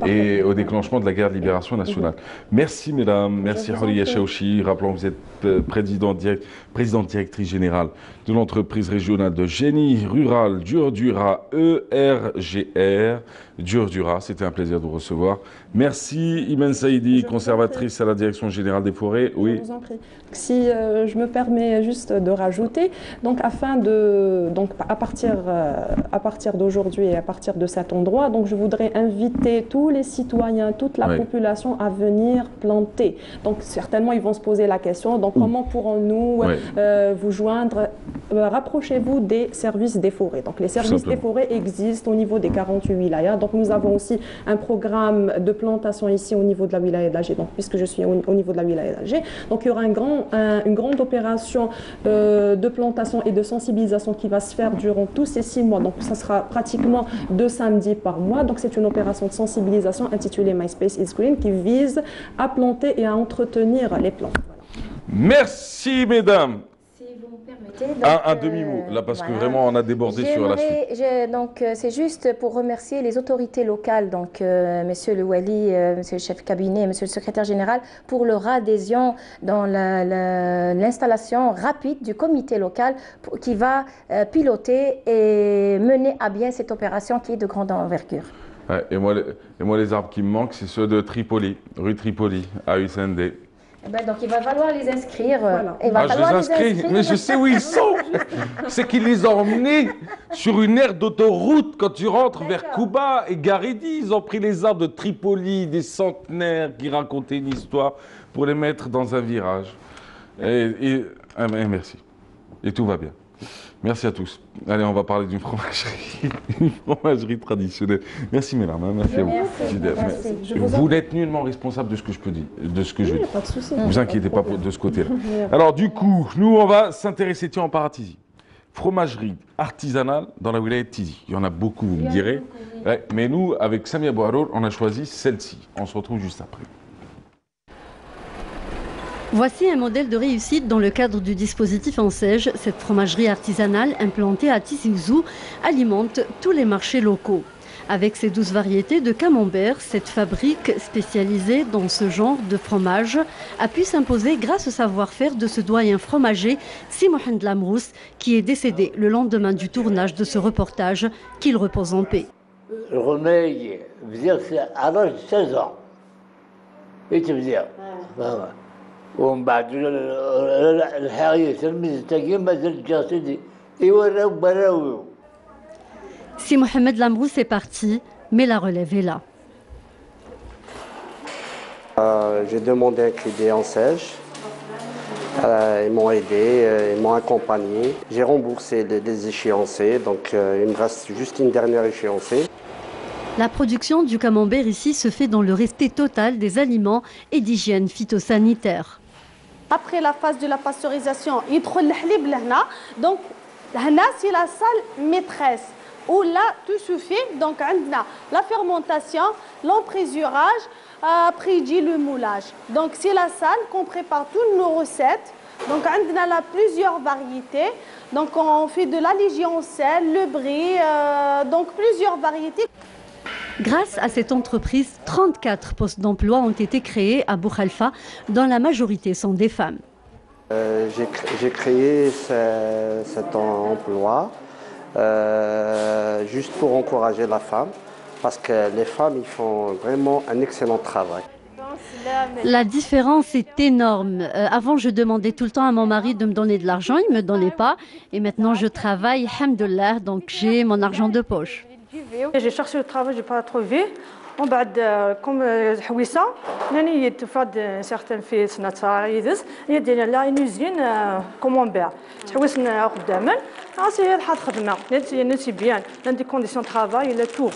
et au déclenchement de la guerre de libération nationale. Merci mesdames, merci Houria Chaouchi. Rappelons que vous êtes présidente directrice générale de l'entreprise régionale de génie rural Durdura ERGR. Durdura, c'était un plaisir de vous recevoir. Merci Imen Saïdi, conservatrice à la direction générale des forêts. Oui.
Je vous en prie. Si je me permets juste de rajouter, donc afin de, donc à partir d'aujourd'hui et à partir de cet endroit, donc je voudrais inviter tous les citoyens, toute la population à venir planter. Donc certainement ils vont se poser la question, donc comment pourrons-nous vous joindre? Rapprochez-vous des services des forêts. Donc les services des forêts existent au niveau des 48 wilayas. Donc nous avons aussi un programme de plantation ici au niveau de la wilaya d'Alger. Donc puisque je suis au niveau de la wilaya d'Alger, donc il y aura une grande opération de plantation et de sensibilisation qui va se faire durant tous ces 6 mois. Donc ça sera pratiquement 2 samedis par mois. Donc c'est une opération de sensibilisation intitulée My Space is Green qui vise à planter et à entretenir les plantes. Voilà.
Merci mesdames.
Donc,
un demi-mot, là, parce que vraiment, on a débordé sur la suite.
Donc, c'est juste pour remercier les autorités locales, donc Monsieur le Wali, Monsieur le chef cabinet, Monsieur le secrétaire général, pour leur adhésion dans l'installation rapide du comité local qui va piloter et mener à bien cette opération qui est de grande envergure.
Ouais, et moi, les arbres qui me manquent, c'est ceux de Tripoli, rue Tripoli, à USND.
Donc il va falloir les inscrire.
Voilà. Je les inscris, mais je sais où ils sont. C'est qu'ils les ont emmenés sur une aire d'autoroute quand tu rentres vers Kouba et Garidi. Ils ont pris les arbres de Tripoli, des centenaires qui racontaient une histoire pour les mettre dans un virage. Merci. Et tout va bien. Merci à tous. Allez, on va parler d'une fromagerie traditionnelle. Merci mesdames, merci à vous. Merci. Vous n'êtes nullement responsable de ce que je peux dire, de ce que je dis.
Pas de souci.
Ne vous inquiétez pas de ce côté-là. Alors du coup, nous on va s'intéresser en Paratizi. Fromagerie artisanale dans la wilaya de Tizi. Il y en a beaucoup, vous me direz. Ouais, mais nous, avec Samia Bouharour, on a choisi celle-ci. On se retrouve juste après.
Voici un modèle de réussite dans le cadre du dispositif Ansège. Cette fromagerie artisanale implantée à Tizi-Ouzou alimente tous les marchés locaux. Avec ses 12 variétés de camembert, cette fabrique spécialisée dans ce genre de fromage a pu s'imposer grâce au savoir-faire de ce doyen fromager, Si Mohamed Lamrous, qui est décédé le lendemain du tournage de ce reportage, qu'il repose en paix.
Le remède, c'est à l'âge de 16 ans. Et tu veux dire ومن بعد الحاجة تلميذ تاعي مازال جاسدي يوراو براويو.
Si Mohamed Lamrous est parti, mais la relève est là.
J'ai demandé un crédit en Ansège. Ils m'ont aidé, ils m'ont accompagné. J'ai remboursé des échéanciers, donc il me reste juste une dernière échéancier.
La production du camembert ici se fait dans le respect total des aliments et d'hygiène phytosanitaire.
Après la phase de la pasteurisation, il y a le halib là. Donc, là, c'est la salle maîtresse où là, tout se fait. Donc, on a la fermentation, l'emprésurage, après il y a le moulage. Donc, c'est la salle qu'on prépare toutes nos recettes. Donc, on a là plusieurs variétés. Donc, on fait de la légion sel, le brie, donc plusieurs variétés.
Grâce à cette entreprise, 34 postes d'emploi ont été créés à Boukhalifa, dont la majorité sont des femmes.
J'ai créé cet emploi juste pour encourager la femme, parce que les femmes ils font vraiment un excellent travail.
La différence est énorme. Avant, je demandais tout le temps à mon mari de me donner de l'argent, il ne me donnait pas. Et maintenant, je travaille, alhamdoulilah, donc j'ai mon argent de poche.
J'ai cherché le travail, je n'ai pas trouvé. Comme Houissa, il y a certaines filles qui il y a une usine camembert. C'est bien, il y a des conditions de travail, il y a tout.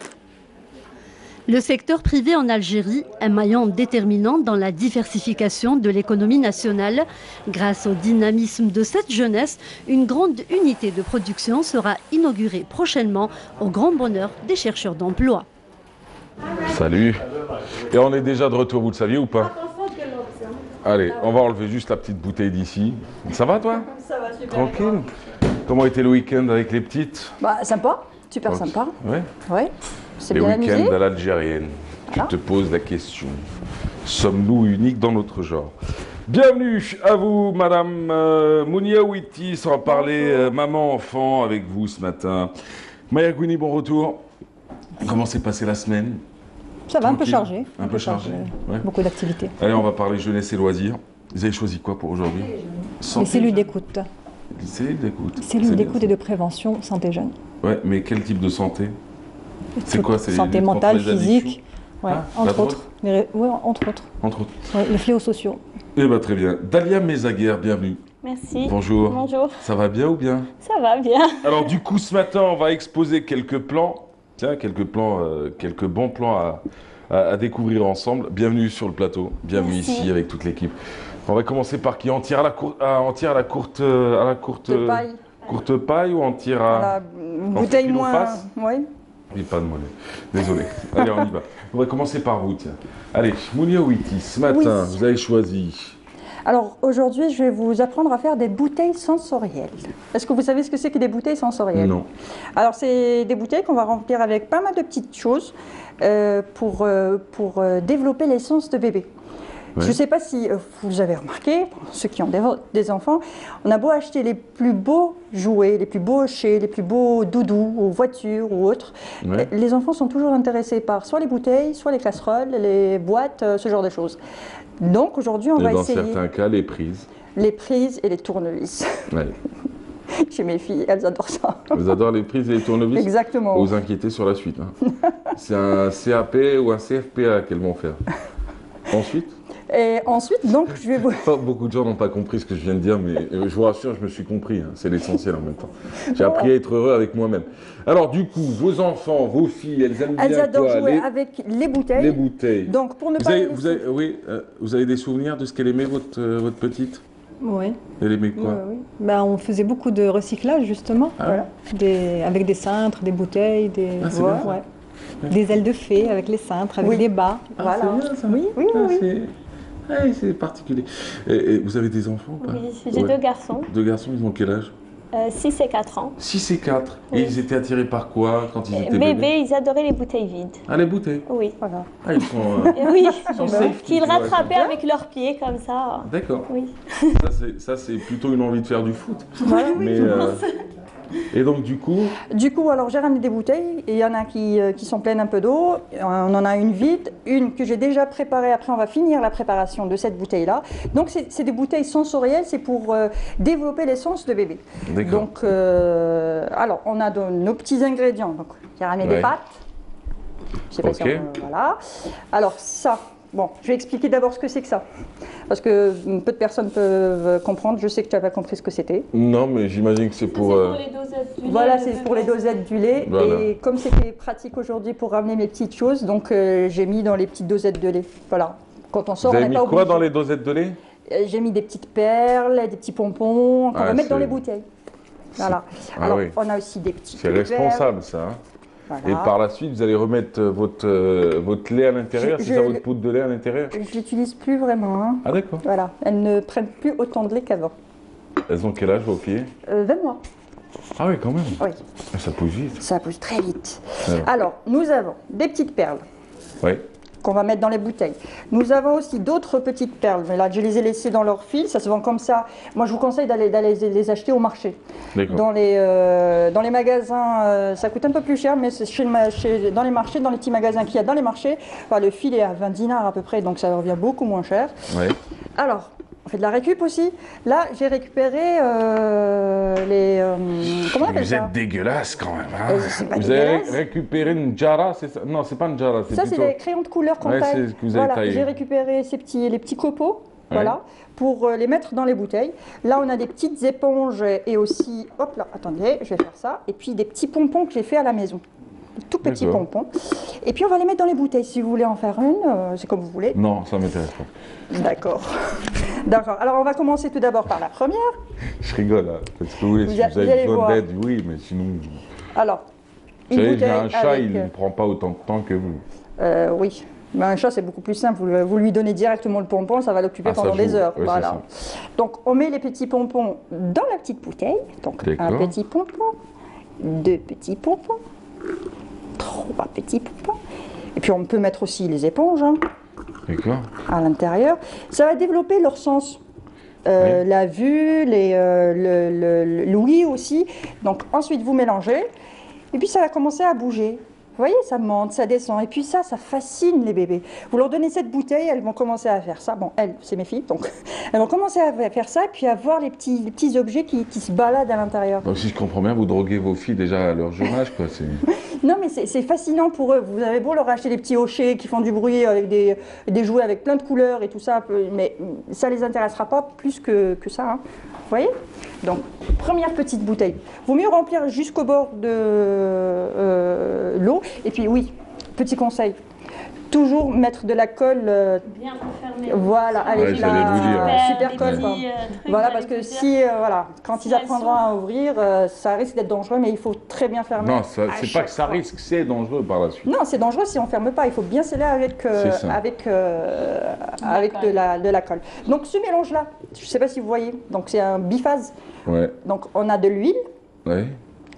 Le secteur privé en Algérie, un maillon déterminant dans la diversification de l'économie nationale. Grâce au dynamisme de cette jeunesse, une grande unité de production sera inaugurée prochainement au grand bonheur des chercheurs d'emploi.
Salut. Et on est déjà de retour, vous le saviez ou pas? Allez, on va enlever juste la petite bouteille d'ici. Ça va toi?
Ça va super.
Tranquille. Comment était le week-end avec les petites?
Bah sympa, super sympa.
Ouais.
Ouais. C'est
Les
bien amusé.
week-ends à l'algérienne.
Voilà.
Tu te poses la question. Sommes-nous uniques dans notre genre? Bienvenue à vous, Madame Mounia Ouitis. On va parler maman-enfant avec vous ce matin. Maya Gouni, bon retour. Comment s'est passée la semaine?
Ça va, un peu
Tranquille.
chargé.
Un peu chargé. Ouais.
Beaucoup d'activités.
Allez, on va parler jeunesse et loisirs. Vous avez choisi quoi pour aujourd'hui?
Les cellules d'écoute.
Les cellules d'écoute.
Cellules d'écoute et de prévention santé jeune.
Ouais, mais quel type de santé? C'est quoi? C'est
santé
les
mentale,
contre les
physique.
addictions?
Ouais,
Ah, la
entre
drogue?
autres. Ouais, entre autres.
Entre autres.
Ouais, les fléaux sociaux.
Eh bien, très bien. Dalia Mezaguer, bienvenue.
Merci.
Bonjour.
Bonjour.
Ça va bien ou bien?
Ça va bien.
Alors, du coup, ce matin, on va exposer quelques plans. Tiens, quelques bons plans à découvrir ensemble. Bienvenue sur le plateau. Bienvenue
Merci.
ici avec toute l'équipe. On va commencer par qui? On tire à la courte
De paille.
courte paille ou on tire à
Voilà,
en
bouteille
fil ou
moins.
face?
Oui.
Oui, pas de monnaie. Désolé. Allez, on y va. On va commencer par vous, tiens. Allez, Mounia Ouitis, ce matin, vous avez choisi.
Alors aujourd'hui, je vais vous apprendre à faire des bouteilles sensorielles. Est-ce que vous savez ce que c'est que des bouteilles sensorielles?
Non.
Alors c'est des bouteilles qu'on va remplir avec pas mal de petites choses pour développer les sens de bébé.
Ouais.
Je ne sais pas si vous avez remarqué, ceux qui ont des enfants, on a beau acheter les plus beaux jouets, les plus beaux hochets, les plus beaux doudous ou voitures ou autres,
Ouais.
les enfants sont toujours intéressés par soit les bouteilles, soit les casseroles, les boîtes, ce genre de choses. Donc aujourd'hui, on
Et
va
dans
essayer
certains cas, les prises.
les prises et les tournevis.
Ouais.
Chez mes filles, elles adorent ça.
Vous adorez les prises et les tournevis?
Exactement.
Vous inquiétez sur la suite. Hein. C'est un CAP ou un CFPA qu'elles vont faire. Ensuite,
Et ensuite, donc, je vais vous...
beaucoup de gens n'ont pas compris ce que je viens de dire, mais je vous rassure, je me suis compris. Hein. C'est l'essentiel en même temps. J'ai appris à être heureux avec moi-même. Alors, du coup, vos enfants, vos filles, elles aiment bien
Elles adorent
quoi?
jouer avec les bouteilles.
Les bouteilles.
Donc, pour ne
Vous
pas...
avez,
les
vous avez- vous avez des souvenirs de ce qu'elle aimait, votre petite?
Oui.
Elle aimait quoi?
Ben, on faisait beaucoup de recyclage justement, voilà. Avec des cintres, des bouteilles, des,
Ah, c'est bien, ça.
ouais. Des ailes de fée avec les cintres, avec des bas.
Ah, c'est bien ça.
Oui, oui,
Ah,
oui.
c'est particulier. Et vous avez des enfants ou pas?
Oui, j'ai deux garçons,
2 garçons, ils ont quel âge?
6 et 4 ans.
6 et 4.
Oui.
Et ils étaient attirés par quoi quand ils étaient
Bébés,
bébés?
ils adoraient les bouteilles vides.
Ah, les bouteilles?
Oui.
Voilà.
Ah, ils sont...
Oui,
ils sont safe,
qu'ils
tu vois,
rattrapaient
ils sont-
avec leurs pieds comme ça.
D'accord.
Oui.
Ça, c'est plutôt une envie de faire du foot.
Voilà, oui,
Mais,
je pense.
et donc, du coup...
Du coup, alors j'ai ramené des bouteilles et il y en a qui sont pleines un peu d'eau. On en a une vide, une que j'ai déjà préparée. Après, on va finir la préparation de cette bouteille-là. Donc, c'est des bouteilles sensorielles, c'est pour développer les sens de bébé.
D'accord.
Donc, alors, on a nos petits ingrédients. Donc, j'ai ramené des
Ouais.
pâtes. Je sais pas si
Ok.
voilà. Alors, ça. Bon, je vais expliquer d'abord ce que c'est que ça. Parce que peu de personnes peuvent comprendre. Je sais que tu n'as pas compris ce que c'était.
Non, mais j'imagine que c'est pour...
Voilà, c'est pour les dosettes du lait.
Voilà.
Et comme c'était pratique aujourd'hui pour ramener mes petites choses, donc j'ai mis dans les petites dosettes de lait. Voilà. Quand on sort,
Vous
on
avez
n'est
mis
pas
quoi
obligé.
dans les dosettes de lait?
J'ai mis des petites perles, des petits pompons qu'on
Ah,
va mettre dans
c'est-
les bouteilles. Voilà.
Ah
Alors,
oui.
on a aussi des petits
C'est
perles.
responsable, ça. Hein.
Voilà.
Et par la suite, vous allez remettre votre lait à l'intérieur,
Je-
c'est ça,
je-
votre poudre de lait à l'intérieur?
Je l'utilise plus vraiment. Hein.
Ah, d'accord.
Voilà. Elles ne prennent plus autant de lait qu'avant.
Elles ont quel âge, vos filles?
20 mois.
Ah oui, quand même.
Oui.
Ah, ça pousse vite.
Ça pousse très vite.
Ouais.
Alors, nous avons des petites perles
Oui.
qu'on va mettre dans les bouteilles. Nous avons aussi d'autres petites perles, mais là je les ai laissées dans leur fil, ça se vend comme ça. Moi je vous conseille d'aller les acheter au marché.
D'accord.
Dans les magasins, ça coûte un peu plus cher, mais c'est dans les marchés, dans les petits magasins qu'il y a dans les marchés, enfin, le fil est à 20 dinars à peu près, donc ça revient beaucoup moins cher.
Ouais.
Alors, on fait de la récup aussi. Là, j'ai récupéré comment on appelle
Vous
ça
êtes dégueulasse quand même. Hein.
c'est pas
Vous avez
dégueulasse.
récupéré une jara, c'est ça? Non, c'est pas une jara, c'est
Ça,
plutôt...
c'est les crayons de couleur qu'on
Ouais,
taille.
c'est ce que vous avez
Voilà,
taillé.
j'ai récupéré les petits copeaux,
Ouais.
voilà, pour les mettre dans les bouteilles. Là, on a des petites éponges et aussi, hop là, attendez, je vais faire ça, et puis des petits pompons que j'ai fait à la maison. Des tout petits
D'accord.
pompons. Et puis, on va les mettre dans les bouteilles. Si vous voulez en faire une, c'est comme vous voulez.
Non, ça m'intéresse pas.
D'accord. D'accord. Alors, on va commencer tout d'abord par la première.
Je rigole, hein, parce que oui, si
Vous
vous
allez
avez besoin
voir.
d'aide, oui, mais sinon...
Alors,
Vous
une
savez, j'ai
bouteille
un chat,
avec...
il ne prend pas autant de temps que vous.
Oui. Mais un chat, c'est beaucoup plus simple. Vous lui donnez directement le pompon, ça va l'occuper pendant des heures.
Oui,
voilà. Donc, on met les petits pompons dans la petite bouteille. Donc, un petit pompon, 2 petits pompons, 3 petits pompons. Et puis, on peut mettre aussi les éponges à l'intérieur. Ça va développer leur sens. La vue, l'ouïe aussi. Donc, ensuite, vous mélangez. Et puis, ça va commencer à bouger. Vous voyez, ça monte, ça descend. Et puis ça fascine les bébés. Vous leur donnez cette bouteille, elles vont commencer à faire ça. Bon, elles, c'est mes filles, donc elles vont commencer à faire ça, et puis à voir les petits objets qui se baladent à l'intérieur.
Donc si je comprends bien, vous droguez vos filles déjà à leur jeune âge, quoi.
Non, mais c'est fascinant pour eux. Vous avez beau leur acheter des petits hochets qui font du bruit avec des jouets avec plein de couleurs et tout ça, mais ça les intéressera pas plus que ça. Hein. Vous voyez? Donc, première petite bouteille. Vaut mieux remplir jusqu'au bord de l'eau. Et puis, oui, petit conseil. Toujours mettre de la colle.
Bien refermée.
Voilà, avec la super colle. Voilà, parce que si, quand ils apprendront à ouvrir, ça risque d'être dangereux, mais il faut très bien fermer.
Non, c'est pas que ça risque, c'est dangereux par la suite.
Non, c'est dangereux si on ne ferme pas. Il faut bien sceller avec de la colle. Donc, ce mélange-là, je ne sais pas si vous voyez, donc c'est un biphase.
Ouais.
Donc, on a de l'huile.
Ouais.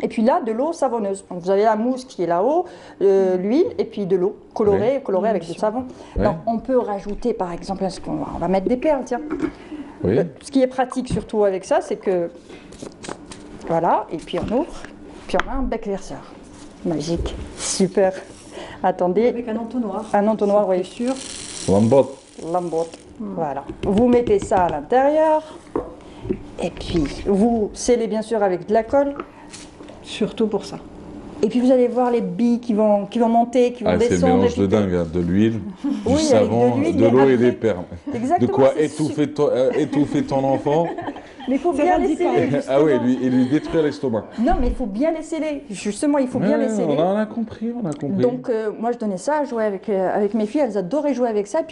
Et puis là, de l'eau savonneuse. Donc vous avez la mousse qui est là-haut, l'huile et puis de l'eau colorée avec du savon. Ouais. Donc on peut rajouter par exemple, on va mettre des perles, tiens.
Oui.
Ce qui est pratique surtout avec ça, c'est que, voilà, et puis on ouvre, puis on a un bec verseur. Magique, super. Attendez.
Avec un entonnoir.
Un entonnoir, oui.
Sûr.
Lambot.
Voilà. Vous mettez ça à l'intérieur, et puis vous scellez bien sûr avec de la colle.
Surtout pour ça.
Et puis vous allez voir les billes qui vont monter, qui vont descendre.
C'est le mélange de dingue, hein, de l'huile, du savon, de l'eau et des perles.
Exactement,
de quoi étouffer ton enfant.
Mais il faut bien les sceller.
Ah oui, et lui détruire l'estomac.
Non, mais il faut bien les sceller. Justement, il faut bien les sceller.
On a compris.
Donc, moi, je donnais ça à jouer avec mes filles. Elles adoraient jouer avec ça.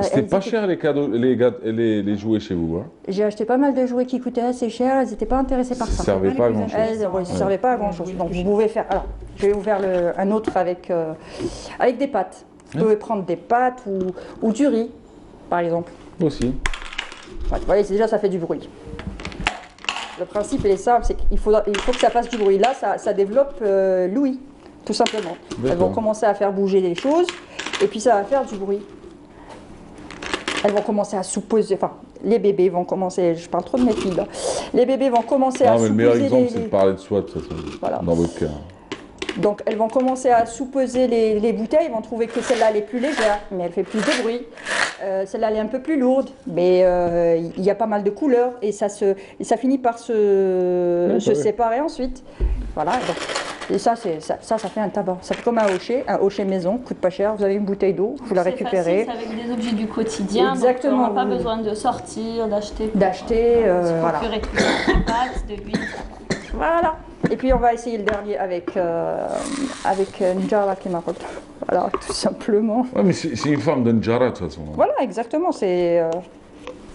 C'était pas cher les cadeaux, les jouets chez vous, hein?
J'ai acheté pas mal de jouets qui coûtaient assez cher. Elles n'étaient pas intéressées par ça.
Ça servait pas à grand-chose.
Elles ne servaient pas à grand-chose. Donc, vous pouvez faire... Alors, je vais vous faire un autre avec des pâtes. Vous pouvez prendre des pâtes ou du riz, par exemple.
Aussi.
Vous voyez, déjà, ça fait du bruit. Le principe, il est simple, c'est qu'il faut que ça fasse du bruit. Là, ça développe l'ouïe, tout simplement. Elles vont commencer à faire bouger les choses, et puis ça va faire du bruit. Elles vont commencer à souposer, enfin, les bébés vont commencer, je parle trop de mes filles là, les bébés vont commencer à souposer.
Le meilleur exemple, c'est de parler de soi, de toute façon, dans votre cas.
Donc elles vont commencer à soupeser les bouteilles, elles vont trouver que celle-là elle est plus légère, mais elle fait plus de bruit. Celle-là elle est un peu plus lourde, mais il y a pas mal de couleurs et ça finit par se séparer ensuite. Voilà, donc, et ça fait un tabac. Ça fait comme un hochet maison, coûte pas cher. Vous avez une bouteille d'eau, vous la récupérez.
C'est avec des objets du quotidien.
Exactement.
Donc on n'a pas besoin de sortir, d'acheter.
Voilà.
Procurer de pâtes, de l'huile.
Voilà. Et puis on va essayer le dernier avec Njara Kemarot. Voilà, tout simplement.
Ouais, mais c'est une forme de Njara de toute façon.
Voilà, exactement.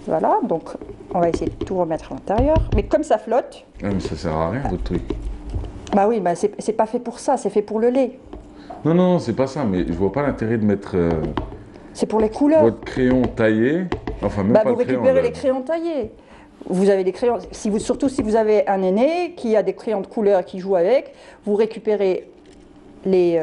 Voilà, donc on va essayer de tout remettre à l'intérieur. Mais comme ça flotte.
Ouais, mais ça sert à rien votre truc.
Bah oui, c'est pas fait pour ça, c'est fait pour le lait.
Non, c'est pas ça, mais je vois pas l'intérêt de mettre.
C'est pour les couleurs.
Votre crayon taillé. Enfin, même pas
vous
le crayon.
récupérez les crayons taillés. Vous avez des crayons, surtout si vous avez un aîné qui a des crayons de couleur qui joue avec, vous récupérez les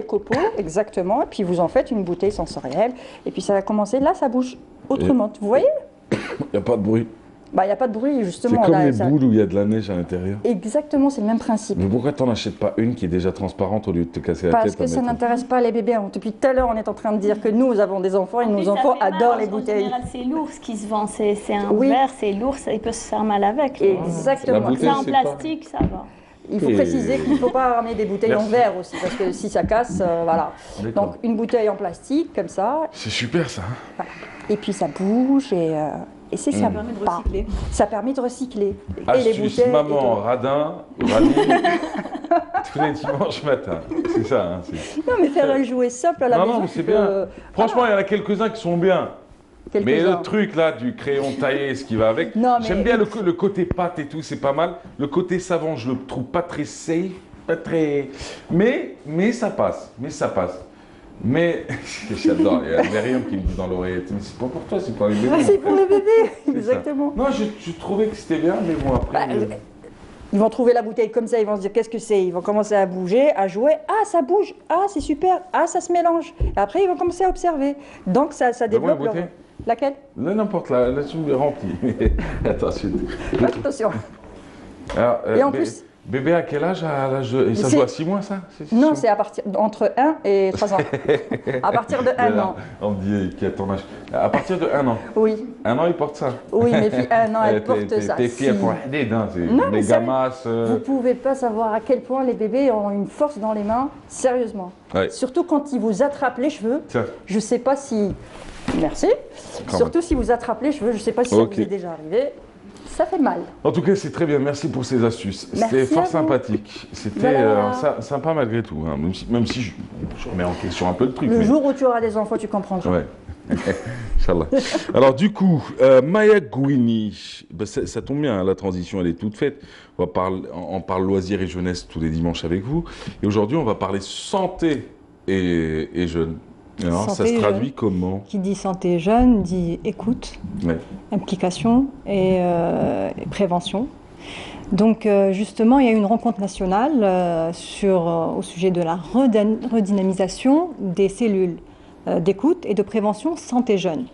copeaux, exactement, et puis vous en faites une bouteille sensorielle, et puis ça va commencer, là ça bouge autrement, vous voyez?
Il n'y a pas de bruit.
Il n'y a pas de bruit, justement.
C'est comme les boules où il y a de la neige à l'intérieur.
Exactement, c'est le même principe.
Mais pourquoi tu n'en achètes pas une qui est déjà transparente au lieu de te casser la tête?
Parce que ça n'intéresse pas les bébés. Depuis tout à l'heure, on est en train de dire que nous avons des enfants et nos enfants adorent les bouteilles.
En général, c'est lourd ce qui se vend. C'est un verre, c'est lourd, il peut se faire mal avec.
Exactement.
C'est en plastique, ça va.
Il faut préciser qu'il ne faut pas ramener des bouteilles en verre aussi, parce que si ça casse, voilà. Donc une bouteille en plastique, comme ça.
C'est super ça.
Voilà. Et puis ça bouge et ça permet de recycler. Ça permet de recycler.
Astuce,
et les bouteilles.
Maman, radin, tous les dimanches matin. C'est ça. Hein,
non, mais faire un jouet simple à la maison.
Non, c'est bien. Franchement, il y en a quelques-uns qui sont bien. Mais le truc là du crayon taillé, ce qui va avec, j'aime bien le côté pâte et tout, c'est pas mal. Le côté savon, je le trouve pas très safe. pas très... Mais ça passe, Mais, j'adore, il y a Myriam qui me dit dans l'oreillette, mais c'est pas pour toi, c'est pour les bébés.
C'est pour les bébés, exactement.
Non, je trouvais que c'était bien, mais bon, après...
Ils vont trouver la bouteille comme ça, ils vont se dire qu'est-ce que c'est, ils vont commencer à bouger, à jouer, ah ça bouge, ah c'est super, ah ça se mélange. Et après ils vont commencer à observer. Donc ça développe leur... Laquelle?
N'importe, là tu me remplis. Attention.
Attention.
Alors,
et en plus...
Bébé à quel âge? Et ça joue à 6 mois, ça?
Non, c'est à partir entre 1 et 3 ans. À partir de 1 an.
On me dit qu'il a ton âge. À partir de 1 an?
Oui.
1 an, il porte ça?
Oui, mes filles, 1 an, elles portent ça.
Tes filles, elles font hadid, hein, c'est méga masse.
Vous pouvez pas savoir à quel point les bébés ont une force dans les mains, sérieusement. Ouais. Surtout quand ils vous attrapent les cheveux. Tiens. Je sais pas si... Merci. Surtout si vous attrapent les cheveux, je sais pas si ça vous est déjà arrivé. Ça fait mal.
En tout cas, c'est très bien. Merci pour ces astuces. C'était fort sympathique. C'était sympa malgré tout. Hein. Même si je remets en question un peu le truc.
Le jour où tu auras des enfants, tu comprendras.
Ouais. Inch'Allah. Alors du coup, Maya Gouini, ça tombe bien, hein, la transition elle est toute faite. On parle loisirs et jeunesse tous les dimanches avec vous. Et aujourd'hui, on va parler santé et jeunes. Alors, ça se traduit comment?
Qui dit santé jeune dit écoute, implication et prévention. Donc justement, il y a une rencontre nationale au sujet de la redynamisation des cellules d'écoute et de prévention santé jeune.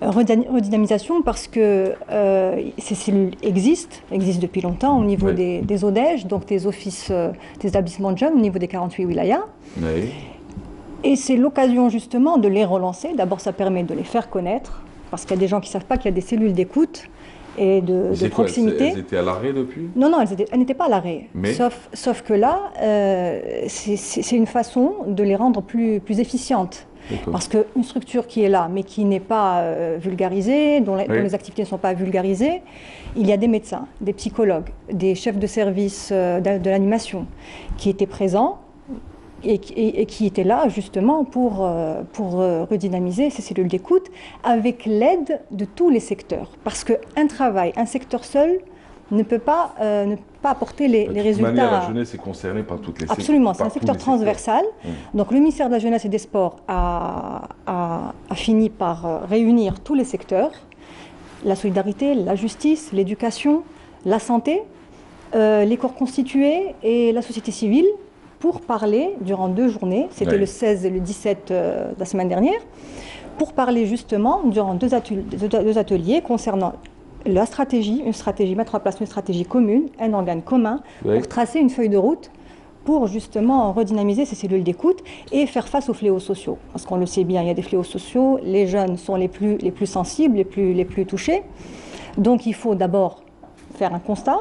Redynamisation parce que ces cellules existent depuis longtemps au niveau des ODEJ, donc des offices des établissements de jeunes au niveau des 48 wilayas. Oui. Et c'est l'occasion justement de les relancer. D'abord, ça permet de les faire connaître, parce qu'il y a des gens qui ne savent pas qu'il y a des cellules d'écoute et de proximité.
Elles étaient à l'arrêt depuis?
Non, elles n'étaient pas à l'arrêt. Sauf que là, c'est une façon de les rendre plus efficientes. Parce qu'une structure qui est là, mais qui n'est pas vulgarisée, dont les activités ne sont pas vulgarisées, il y a des médecins, des psychologues, des chefs de service de l'animation qui étaient présents, et qui était là justement pour redynamiser ces cellules d'écoute avec l'aide de tous les secteurs. Parce un secteur seul ne peut pas apporter les résultats. De toute manière,
la jeunesse est concernée par toutes les secteurs.
Absolument, c'est un secteur transversal. Donc le ministère de la Jeunesse et des Sports a fini par réunir tous les secteurs, la solidarité, la justice, l'éducation, la santé, les corps constitués et la société civile, pour parler durant 2 journées, c'était le 16 et le 17 la semaine dernière, pour parler justement durant deux ateliers concernant la stratégie, mettre en place une stratégie commune, un organe commun, pour tracer une feuille de route pour justement redynamiser ces cellules d'écoute et faire face aux fléaux sociaux. Parce qu'on le sait bien, il y a des fléaux sociaux, les jeunes sont les plus sensibles, les plus touchés. Donc il faut d'abord faire un constat,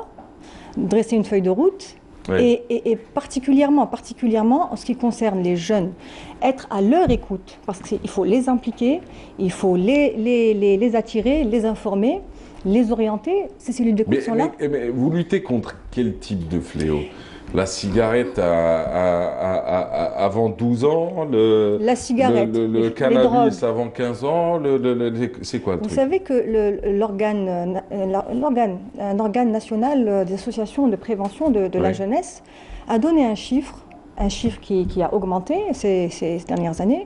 dresser une feuille de route, et particulièrement en ce qui concerne les jeunes, être à leur écoute, parce qu'il faut les impliquer, il faut les attirer, les informer, les orienter. Ces cellules d'écoute sont là.
Mais vous luttez contre quel type de fléau? La cigarette avant 12 ans,
la cigarette,
le cannabis avant 15 ans, c'est quoi le truc?
Vous savez que un organe national des associations de prévention de la jeunesse a donné un chiffre qui a augmenté ces dernières années.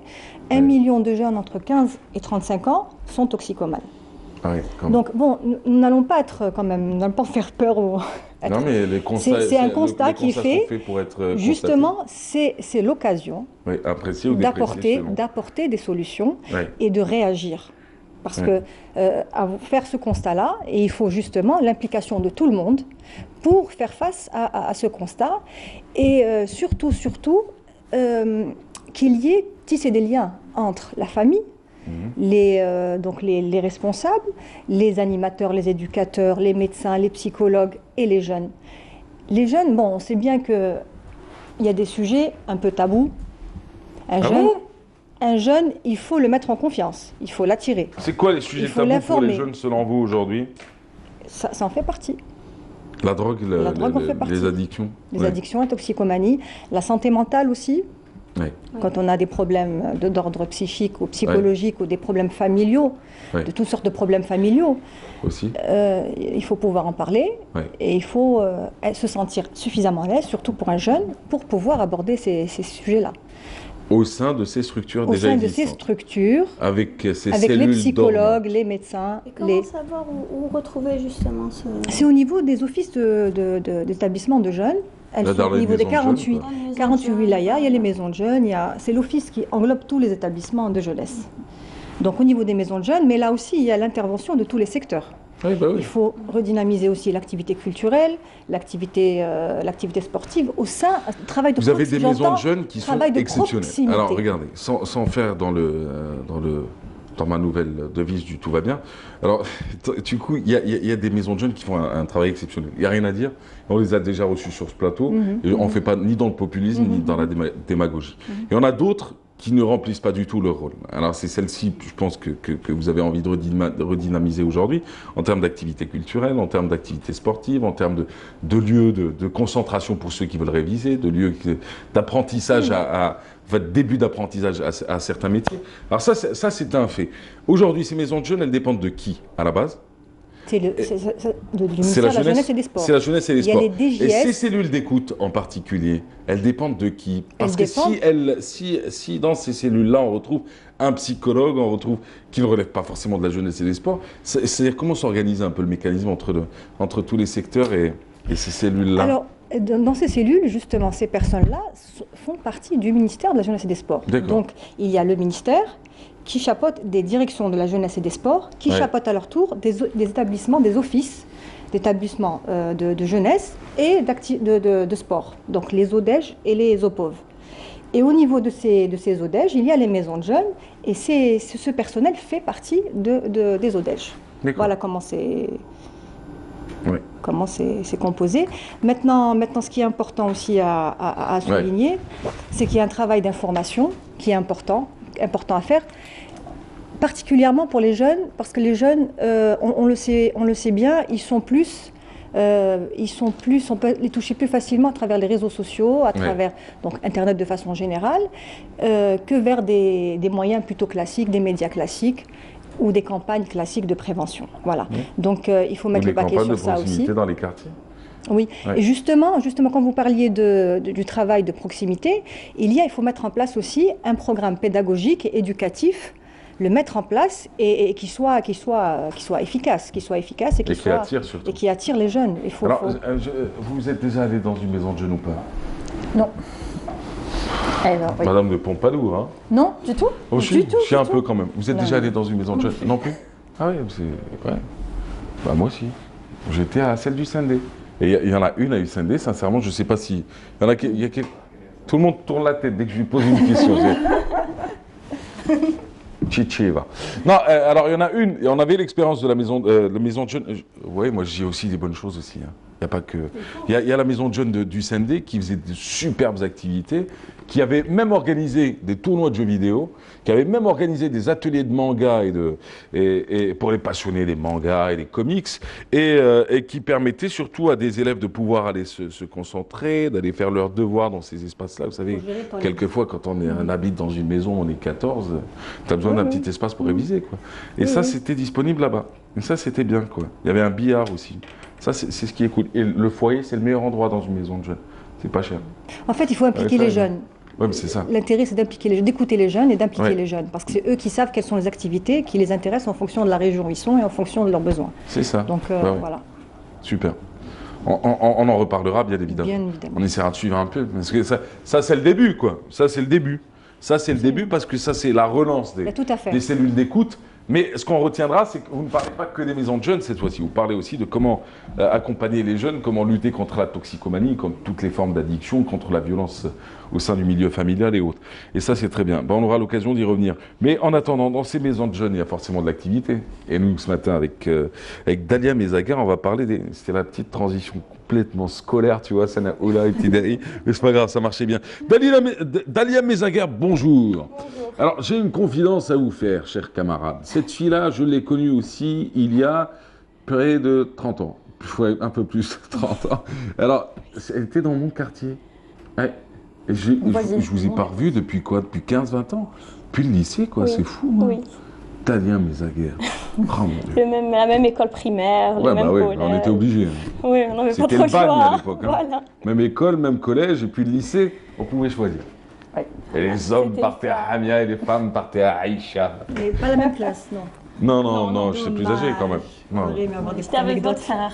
1 million de jeunes entre 15 et 35 ans sont toxicomanes.
Ah oui,
donc bon, nous n'allons pas être quand même, nous n'allons pas faire peur aux...
Non mais les constats,
c'est un constat qui est fait
pour être
justement, c'est l'occasion d'apporter des solutions et de réagir. Parce que faire ce constat-là, et il faut justement l'implication de tout le monde pour faire face à ce constat et surtout qu'il y ait tissé des liens entre la famille, donc les responsables, les animateurs, les éducateurs, les médecins, les psychologues et les jeunes. Les jeunes, bon, on sait bien qu'il y a des sujets un peu tabous. Un jeune, il faut le mettre en confiance, il faut l'attirer.
C'est quoi les sujets tabous pour les jeunes selon vous aujourd'hui?
Ça en fait partie.
La drogue, les addictions.
Les addictions, la toxicomanie, la santé mentale aussi. Quand on a des problèmes d'ordre psychique ou psychologique ou des problèmes familiaux, de toutes sortes de problèmes familiaux,
aussi.
Il faut pouvoir en parler et il faut se sentir suffisamment à l'aise, surtout pour un jeune, pour pouvoir aborder ces sujets-là.
Au sein de ces structures déjà existantes.
Au sein de ces structures,
avec ces
avec
cellules
les psychologues,
dormantes.
les médecins.
Et comment savoir où retrouver justement ce...
C'est au niveau des offices d'établissement de jeunes. Elles sont au niveau des 48 wilayas, il y a les maisons de jeunes, c'est l'office qui englobe tous les établissements de jeunesse. Donc au niveau des maisons de jeunes, mais là aussi il y a l'intervention de tous les secteurs.
Oui, bah oui.
Il faut redynamiser aussi l'activité culturelle, l'activité sportive au sein du travail de
Vous avez des maisons de jeunes qui sont exceptionnelles.
Proximité.
Alors regardez, sans faire dans ma nouvelle devise du tout va bien. Alors du coup, il y a des maisons de jeunes qui font un travail exceptionnel. Il n'y a rien à dire. On les a déjà reçus sur ce plateau. Et on ne fait pas ni dans le populisme ni dans la démagogie. Et on a d'autres qui ne remplissent pas du tout leur rôle. Alors c'est celle-ci, je pense, que vous avez envie de redynamiser aujourd'hui, en termes d'activité culturelle, en termes d'activité sportive, en termes de lieux de concentration pour ceux qui veulent réviser, de lieux d'apprentissage votre début d'apprentissage à certains métiers. Alors ça c'est un fait. Aujourd'hui, ces maisons de jeunes, elles dépendent de qui, à la base?
C'est le ministère de la Jeunesse et des Sports.
C'est la Jeunesse et des Sports.
Il y a les DJS.
Et ces cellules d'écoute en particulier, elles dépendent de qui? Parce que si dans ces cellules-là, on retrouve un psychologue, on retrouve qui ne relève pas forcément de la Jeunesse et des Sports, c'est-à-dire comment s'organise un peu le mécanisme entre tous les secteurs et ces cellules-là?
Alors, dans ces cellules, justement, ces personnes-là font partie du ministère de la Jeunesse et des Sports. Donc, il y a le ministère qui chapeaute des directions de la jeunesse et des sports, qui chapeaute à leur tour des établissements, des offices d'établissements de jeunesse et de sport, donc les ODEJ et les OPOV. Et au niveau de ces ODEJ, il y a les maisons de jeunes, et ce personnel fait partie des ODEJ. Voilà comment c'est composé. Maintenant, ce qui est important aussi à souligner, c'est qu'il y a un travail d'information qui est important à faire, particulièrement pour les jeunes, parce que les jeunes, on le sait bien, on peut les toucher plus facilement à travers les réseaux sociaux, à travers donc Internet de façon générale, que vers des moyens plutôt classiques, des médias classiques ou des campagnes classiques de prévention. Voilà. Donc il faut mettre le paquet sur ça aussi.
Dans les quartiers.
Oui, et justement, quand vous parliez du travail de proximité, il faut mettre en place aussi un programme pédagogique et éducatif, le mettre en place et qui soit efficace, et qui attire les jeunes.
Vous êtes déjà allé dans une maison de jeunes ou pas?
Non.
Madame de Pompadour, hein?
Non, du tout.
Oh, je suis un peu quand même. Vous êtes déjà allé dans une maison de jeunes? Non plus? Ah oui, bah, moi aussi. J'étais à celle du Sendé. Et il y en a une à USND, sincèrement, je ne sais pas si... Tout le monde tourne la tête dès que je lui pose une question. Chichiva. Non, alors il y en a une, et on avait l'expérience de la maison de jeunes. Oui, moi j'ai aussi des bonnes choses aussi. Hein. Il n'y a pas que... Il y a la maison de jeunes du Sendé qui faisait de superbes activités, qui avait même organisé des tournois de jeux vidéo, qui avait même organisé des ateliers de manga et pour les passionnés des mangas et des comics, et qui permettait surtout à des élèves de pouvoir aller se concentrer, d'aller faire leurs devoirs dans ces espaces-là. Vous savez, quelquefois quand on habite dans une maison, on est 14, tu as besoin d'un petit espace pour réviser, quoi. Et ça, c'était disponible là-bas. Et ça, c'était bien, quoi. Il y avait un billard aussi. Ça, c'est ce qui est cool. Et le foyer, c'est le meilleur endroit dans une maison de jeunes. C'est pas cher.
En fait, il faut impliquer les jeunes.
Oui, c'est ça.
L'intérêt, c'est d'écouter les jeunes et d'impliquer les jeunes. Parce que c'est eux qui savent quelles sont les activités qui les intéressent en fonction de la région où ils sont et en fonction de leurs besoins.
C'est ça.
Donc, voilà.
Super. On en reparlera, bien évidemment. On essaiera de suivre un peu. Parce que ça c'est le début, quoi. Ça, c'est le début. Ça, c'est le début parce que ça, c'est la relance des cellules d'écoute. Mais ce qu'on retiendra, c'est que vous ne parlez pas que des maisons de jeunes cette fois-ci. Vous parlez aussi de comment accompagner les jeunes, comment lutter contre la toxicomanie, contre toutes les formes d'addiction, contre la violence au sein du milieu familial et autres. Et ça, c'est très bien. On aura l'occasion d'y revenir. Mais en attendant, dans ces maisons de jeunes, il y a forcément de l'activité. Et nous, ce matin, avec Dalia Mezaguer, on va parler c'était la petite transition complètement scolaire, tu vois, ça n'a oula et Tidari, mais c'est pas grave, ça marchait bien. Dalia Mezaguer, bonjour. Alors, j'ai une confidence à vous faire, chers camarades. Cette fille-là, je l'ai connue aussi il y a près de 30 ans. Ouais, un peu plus de 30 ans. Alors, elle était dans mon quartier. Ouais. Et je vous ai pas revu depuis quoi? Depuis 15-20 ans? Depuis le lycée, quoi, c'est fou. Hein.
Oui.
Italien, Mezaguer. Oh mon Dieu.
La même école primaire, le même collège.
On était obligés.
Oui, on n'avait pas trop le choix.
C'était le bagne à l'époque. Hein.
Voilà.
Même école, même collège, et puis le lycée, on pouvait choisir.
Oui.
Et les hommes partaient à Hamia et les femmes partaient à Aïcha.
Mais pas la même classe, non.
Non, je suis plus âgé quand même.
C'était avec votre frère.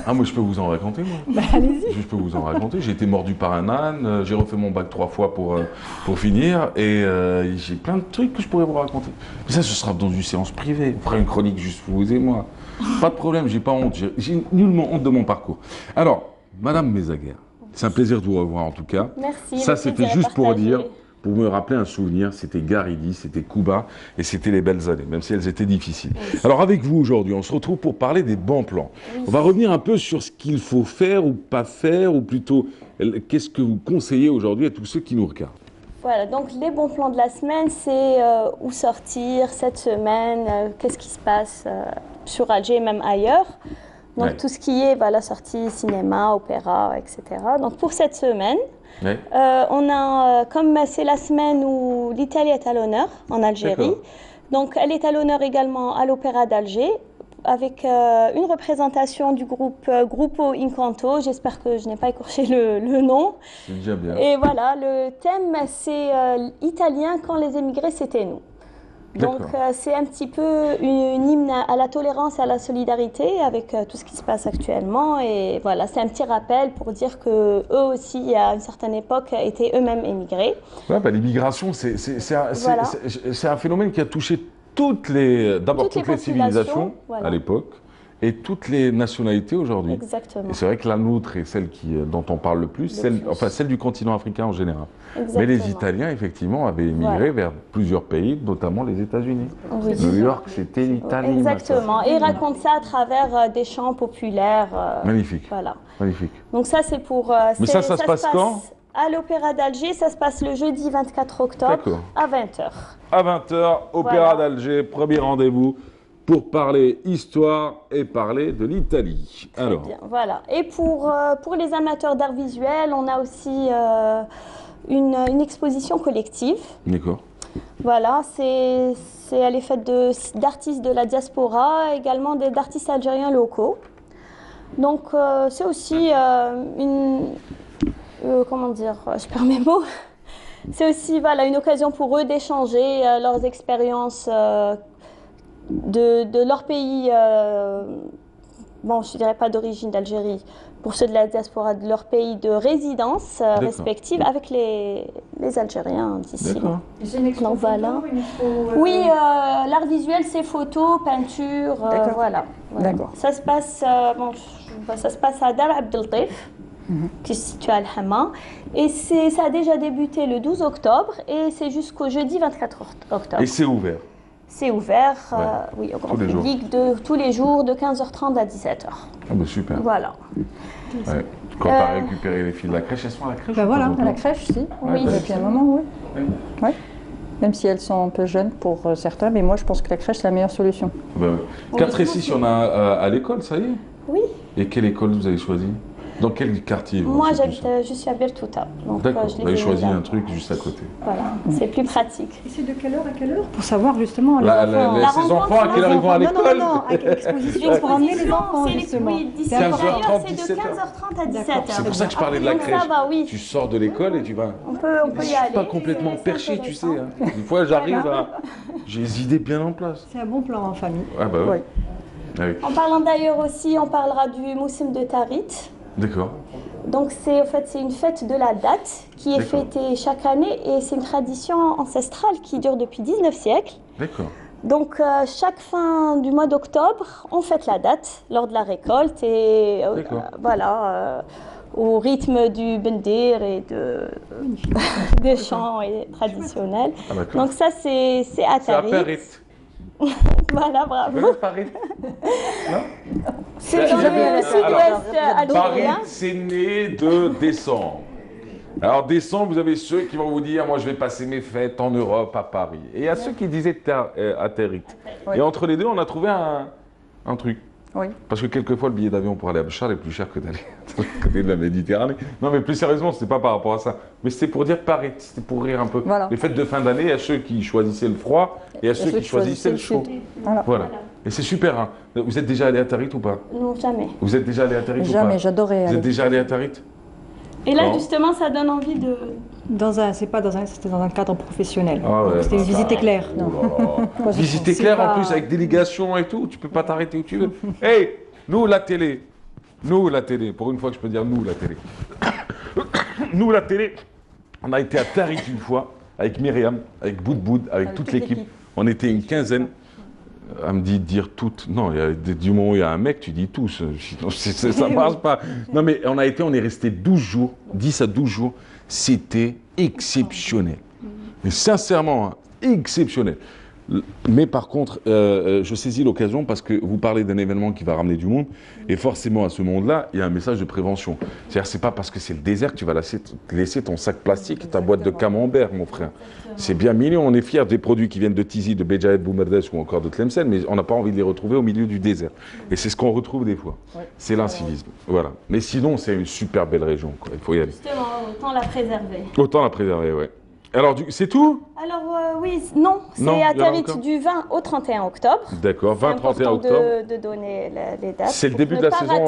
Ah, moi je peux vous en raconter, moi.
Bah, allez-y.
Je peux vous en raconter. J'ai été mordu par un âne, j'ai refait mon bac 3 fois pour finir, et j'ai plein de trucs que je pourrais vous raconter. Mais ça, ce sera dans une séance privée. On fera une chronique juste vous et moi. Pas de problème, j'ai pas honte. J'ai nullement honte de mon parcours. Alors, Madame Mezaguer, c'est un plaisir de vous revoir en tout cas.
Merci.
Ça, c'était juste pour dire. Pour me rappeler un souvenir, c'était Garidi, c'était Cuba, et c'était les belles années, même si elles étaient difficiles. Oui. Alors avec vous aujourd'hui, on se retrouve pour parler des bons plans. Oui. On va revenir un peu sur ce qu'il faut faire ou pas faire, ou plutôt, qu'est-ce que vous conseillez aujourd'hui à tous ceux qui nous regardent?
Voilà, donc les bons plans de la semaine, c'est où sortir cette semaine, qu'est-ce qui se passe sur Alger et même ailleurs. Donc tout ce qui est sortie cinéma, opéra, etc. Donc pour cette semaine, on a, comme c'est la semaine où l'Italie est à l'honneur en Algérie, donc elle est à l'honneur également à l'Opéra d'Alger, avec une représentation du groupe Gruppo Incanto. J'espère que je n'ai pas écorché le nom.
C'est déjà bien.
Et voilà, le thème c'est italien quand les émigrés c'était nous. Donc c'est un petit peu une hymne à la tolérance et à la solidarité avec tout ce qui se passe actuellement. Et voilà, c'est un petit rappel pour dire que eux aussi, à une certaine époque, étaient eux-mêmes émigrés.
Ouais, l'immigration, c'est un phénomène qui a touché toutes les civilisations à l'époque. Et toutes les nationalités aujourd'hui.
Exactement.
Et c'est vrai que la nôtre est celle dont on parle le plus, celle du continent africain en général. Exactement. Mais les Italiens, effectivement, avaient émigré vers plusieurs pays, notamment les États-Unis. Oui. New York, c'était l'Italie.
Exactement. Et ils racontent ça à travers des chants populaires.
Magnifique.
Voilà.
Magnifique.
Donc ça, c'est pour...
Mais ça se passe quand?
À l'Opéra d'Alger, ça se passe le jeudi 24 octobre à 20h.
À 20h, Opéra d'Alger, premier rendez-vous pour parler histoire et parler de l'Italie. Alors.
Bien, voilà. Et pour les amateurs d'art visuel, on a aussi une exposition collective.
D'accord.
Voilà, elle est faite d'artistes de la diaspora, également d'artistes algériens locaux. Donc c'est aussi comment dire, je perds mes mots. C'est aussi une occasion pour eux d'échanger leurs expériences de leur pays, bon, je ne dirais pas d'origine d'Algérie, pour ceux de la diaspora, de leur pays de résidence respective avec les Algériens d'ici.
Et c'est une expo photo,
voilà. Oui, l'art visuel, c'est photo, peinture, voilà.
D'accord.
Ça se passe, ça se passe à Dar Abdeltif, qui se situe à Al-Hama. Et ça a déjà débuté le 12 octobre et c'est jusqu'au jeudi 24 octobre.
Et c'est ouvert?
C'est ouvert, oui, au grand public, tous les jours, de 15h30 à 17h.
Ah bah super.
Voilà.
Ouais. Quand tu as récupéré les filles de la crèche, elles sont à la crèche?
Voilà, à la crèche, si.
Oui.
Depuis un moment, oui. Ouais. Même si elles sont un peu jeunes pour certains, mais moi je pense que la crèche c'est la meilleure solution.
Bah, 4 et 6, il y en a à l'école, ça y est?
Oui.
Et quelle école vous avez choisi? Dans quel quartier?
Moi, je suis à Bertouta.
D'accord, vous avez choisi un truc juste à côté.
Voilà, c'est plus pratique.
Et c'est de quelle heure à quelle heure? Pour savoir justement
ces enfants à quelle heure ils vont à l'école?
Non, avec l'exposition pour emmener les enfants justement.
Oui, 15h30, c'est de 15h30 à 17h.
C'est pour ça que je parlais de la crèche. Tu sors de l'école et tu vas...
On peut y aller.
Je suis pas complètement perché, tu sais. Des fois, j'arrive à... J'ai les idées bien en place.
C'est un bon plan en famille.
Ah bah oui.
En parlant d'ailleurs aussi, on parlera du Moussim de Tarit.
D'accord.
Donc c'est une fête de la date qui est fêtée chaque année et c'est une tradition ancestrale qui dure depuis 19 siècles.
D'accord.
Donc chaque fin du mois d'octobre, on fête la date lors de la récolte et au rythme du bendir et des chants traditionnels.
Ah,
donc ça c'est à Tarit. Voilà, bravo. C'est dans le sud-ouest algérien.
Paris, c'est né de décembre. Alors décembre, vous avez ceux qui vont vous dire, moi je vais passer mes fêtes en Europe, à Paris. Et il y a ceux qui disaient à Tarit. Et entre les deux, on a trouvé un truc.
Oui.
Parce que quelquefois, le billet d'avion pour aller à Béchar est plus cher que d'aller côté de la Méditerranée. Non, mais plus sérieusement, ce n'est pas par rapport à ça. Mais c'était pour dire pareil, c'était pour rire un peu.
Voilà.
Les fêtes de fin d'année, à ceux qui choisissaient le froid et à ceux qui choisissaient le chaud. Voilà. Et c'est super. Hein. Vous êtes déjà allé à Tarit ou pas?
Non, jamais.
Vous êtes déjà allé à Tarit ou pas?
Jamais, j'adorais.
Vous êtes déjà allé à Tarit?
Et là, justement, ça donne envie de...
C'était dans un cadre professionnel.
Ah ouais,
c'était une visite éclair.
Visite éclair en plus avec délégation et tout. Tu peux pas t'arrêter où tu veux. Hey, nous la télé. Nous la télé. Pour une fois que je peux dire nous la télé. Nous la télé. On a été à Tarit une fois avec Myriam, avec Boud, avec toute l'équipe. On était une quinzaine. Elle me dit de dire toutes. Non, du moment où il y a un mec, tu dis tous. Sinon, ça ne marche pas. Non, mais on est resté 12 jours, 10 à 12 jours. C'était exceptionnel. Mais sincèrement, hein, exceptionnel. Mais par contre, je saisis l'occasion parce que vous parlez d'un événement qui va ramener du monde. Et forcément, à ce monde-là, il y a un message de prévention. C'est-à-dire, c'est pas parce que c'est le désert que tu vas laisser ton sac plastique, ta boîte de camembert, mon frère. C'est bien mignon, on est fiers des produits qui viennent de Tizi, de Béjaïed, Boumerdes ou encore de Tlemcen, mais on n'a pas envie de les retrouver au milieu du désert. Et c'est ce qu'on retrouve des fois. Ouais. C'est l'incivisme. Voilà. Mais sinon, c'est une super belle région, quoi. Il faut y aller.
Justement, autant la préserver.
Autant la préserver, ouais. Alors, c'est tout?
Alors, oui, non. C'est à Tarit du 20 au 31 octobre.
D'accord, 20-31 octobre.
De donner les dates.
C'est le début de la saison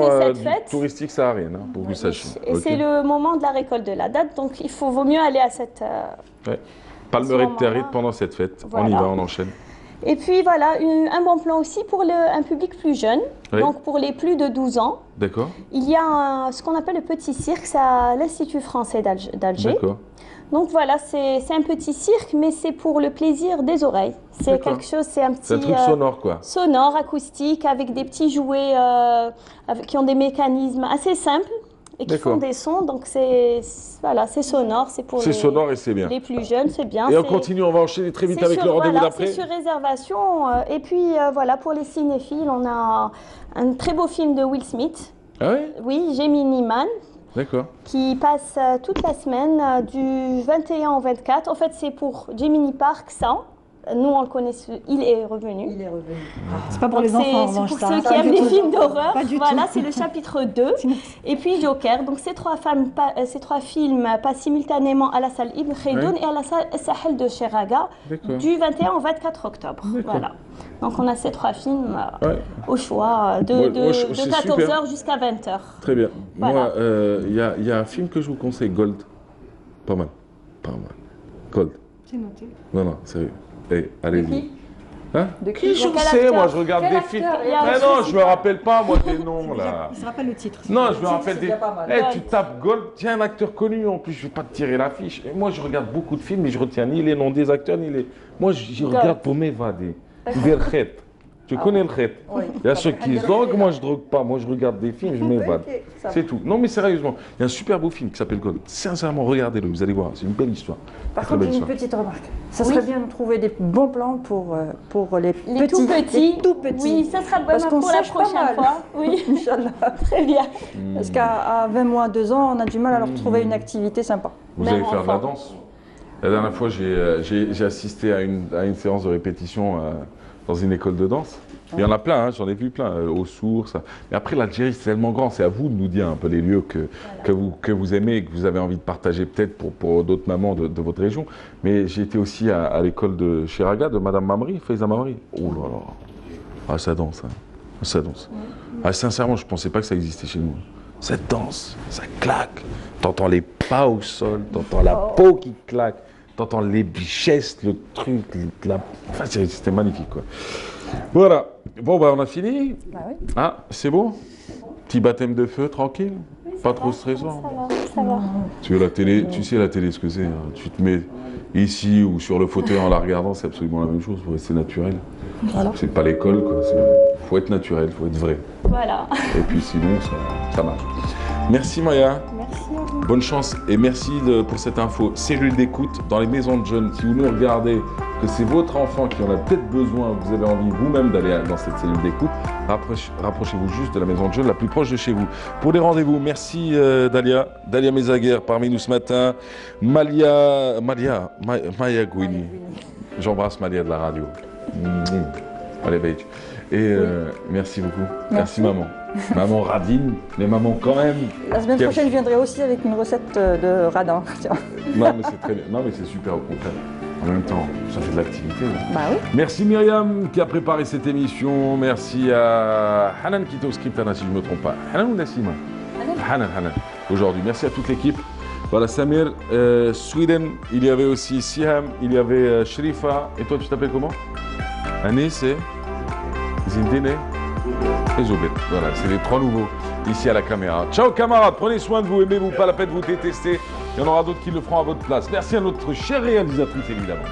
touristique saharienne, hein, pour que vous sachiez.
Et okay. C'est le moment de la récolte de la date, donc vaut mieux aller à cette...
Ouais. Palmeraie de Tarit pendant cette fête. Voilà. On y va, on enchaîne.
Et puis voilà, un bon plan aussi pour un public plus jeune, oui. Donc pour les plus de 12 ans.
D'accord.
Il y a ce qu'on appelle le petit cirque, c'est à l'Institut français d'Alger.
D'accord.
Donc voilà, c'est un petit cirque, mais c'est pour le plaisir des oreilles. C'est quelque chose, c'est un petit...
C'est un truc sonore, quoi.
Sonore, acoustique, avec des petits jouets qui ont des mécanismes assez simples et qui font des sons. Donc c'est sonore, c'est pour
sonore et c'est bien.
Les plus jeunes, c'est bien.
Et on continue, on va enchaîner très vite avec le rendez-vous d'après.
C'est sur réservation. Et puis voilà, pour les cinéphiles, on a un très beau film de Will Smith.
Ah oui?
Oui, Gemini Man.
D'accord.
Qui passe toute la semaine du 21 au 24. En fait, c'est pour Gemini Park 100. Nous, on le connaît, il est revenu.
Il est revenu. C'est pas pour les enfants,
c'est pour ceux qui aiment les films d'horreur. Voilà, c'est le chapitre 2. Et puis Joker. Donc, ces trois films passent simultanément à la salle Ibn Khaldoun et à la salle Sahel de Cheraga du 21 au 24 octobre. Voilà. Donc, on a ces trois films au choix de 14h jusqu'à 20h.
Très bien.
Voilà.
Moi, il y a un film que je vous conseille, Gold. Pas mal. Pas mal. Gold.
C'est noté.
Non, sérieux. Hey, allez-y.
Hein?
De qui je sais, moi je regarde des films. Mais non, je me rappelle pas moi des noms là.
Il se rappelle le titre.
Non, je me rappelle des. Hey, tu tapes Gold, tiens un acteur connu en plus, je vais pas te tirer l'affiche. Moi je regarde beaucoup de films, mais je retiens ni les noms des acteurs ni les. Moi je regarde pour m'évader. Vers Khet. Tu connais le Khet? Il y a ceux qui se droguent, moi je drogue pas. Moi je regarde des films, je m'évade. C'est tout. Non mais sérieusement, il y a un super beau film qui s'appelle Gold. Sincèrement, regardez-le, vous allez voir, c'est une belle histoire.
Par contre, une petite remarque. Ça serait bien de trouver des bons plans pour les petits.
Tout petits.
Les tout petits.
Oui, ça sera bon pour la prochaine fois. Oui,
Inch'Allah.
Très bien.
Parce qu'à 20 mois, 2 ans, on a du mal à leur trouver une activité sympa.
Vous allez faire de la danse? La dernière fois, j'ai assisté à une séance de répétition dans une école de danse. Il y en a plein, hein, j'en ai vu plein, aux sources. Mais après, l'Algérie, c'est tellement grand. C'est à vous de nous dire un peu les lieux que vous aimez et que vous avez envie de partager peut-être pour d'autres mamans de votre région. Mais j'ai été aussi à l'école de Cheraga, de Madame Mamri, Faiza Mamri. Oh là là. Ah, ça danse, hein. Ça danse. Ah, sincèrement, je ne pensais pas que ça existait chez nous. Ça danse, ça claque. T'entends les pas au sol, t'entends la peau qui claque. T'entends les gestes, le truc, enfin, c'était magnifique, quoi. Voilà. Bon, bah, on a fini.
Bah oui.
Ah, c'est bon? Petit baptême de feu, tranquille? Oui, pas trop stressant?
Ça va.
Tu sais la télé ce que c'est, hein. Tu te mets ici ou sur le fauteuil en la regardant, c'est absolument la même chose, faut rester naturel. Voilà. C'est pas l'école, quoi. Faut être naturel, faut être vrai.
Voilà.
Et puis sinon, ça marche. Merci Maya.
Merci à vous.
Bonne chance et merci pour cette info. Cellule d'écoute dans les maisons de jeunes. Si vous nous regardez, que c'est votre enfant qui en a peut-être besoin, vous avez envie vous-même d'aller dans cette cellule d'écoute, rapprochez-vous juste de la maison de jeunes la plus proche de chez vous. Pour les rendez-vous, merci Dalia Mezaguer parmi nous ce matin. Maya Gouini. J'embrasse Malia de la radio. Allez, Beige. Et merci beaucoup. Merci maman. Maman radine, mais maman quand même.
La semaine prochaine, je viendrai aussi avec une recette de radin.
Non, mais c'est très bien. Non, mais c'est super au contraire. En même temps, ça fait de l'activité.
Bah oui.
Merci Myriam qui a préparé cette émission. Merci à Hanan qui était au script, si je ne me trompe pas. Hanan ou Nassima? Hanan. Aujourd'hui, merci à toute l'équipe. Voilà, Samir, Sweden, il y avait aussi Siham, il y avait Shrifa. Et toi, tu t'appelles comment? Anis et Zindine et Zoubet. Voilà, c'est les 3 nouveaux ici à la caméra. Ciao camarades, prenez soin de vous, aimez-vous, pas la peine de vous détester. Il y en aura d'autres qui le feront à votre place. Merci à notre chère réalisatrice évidemment.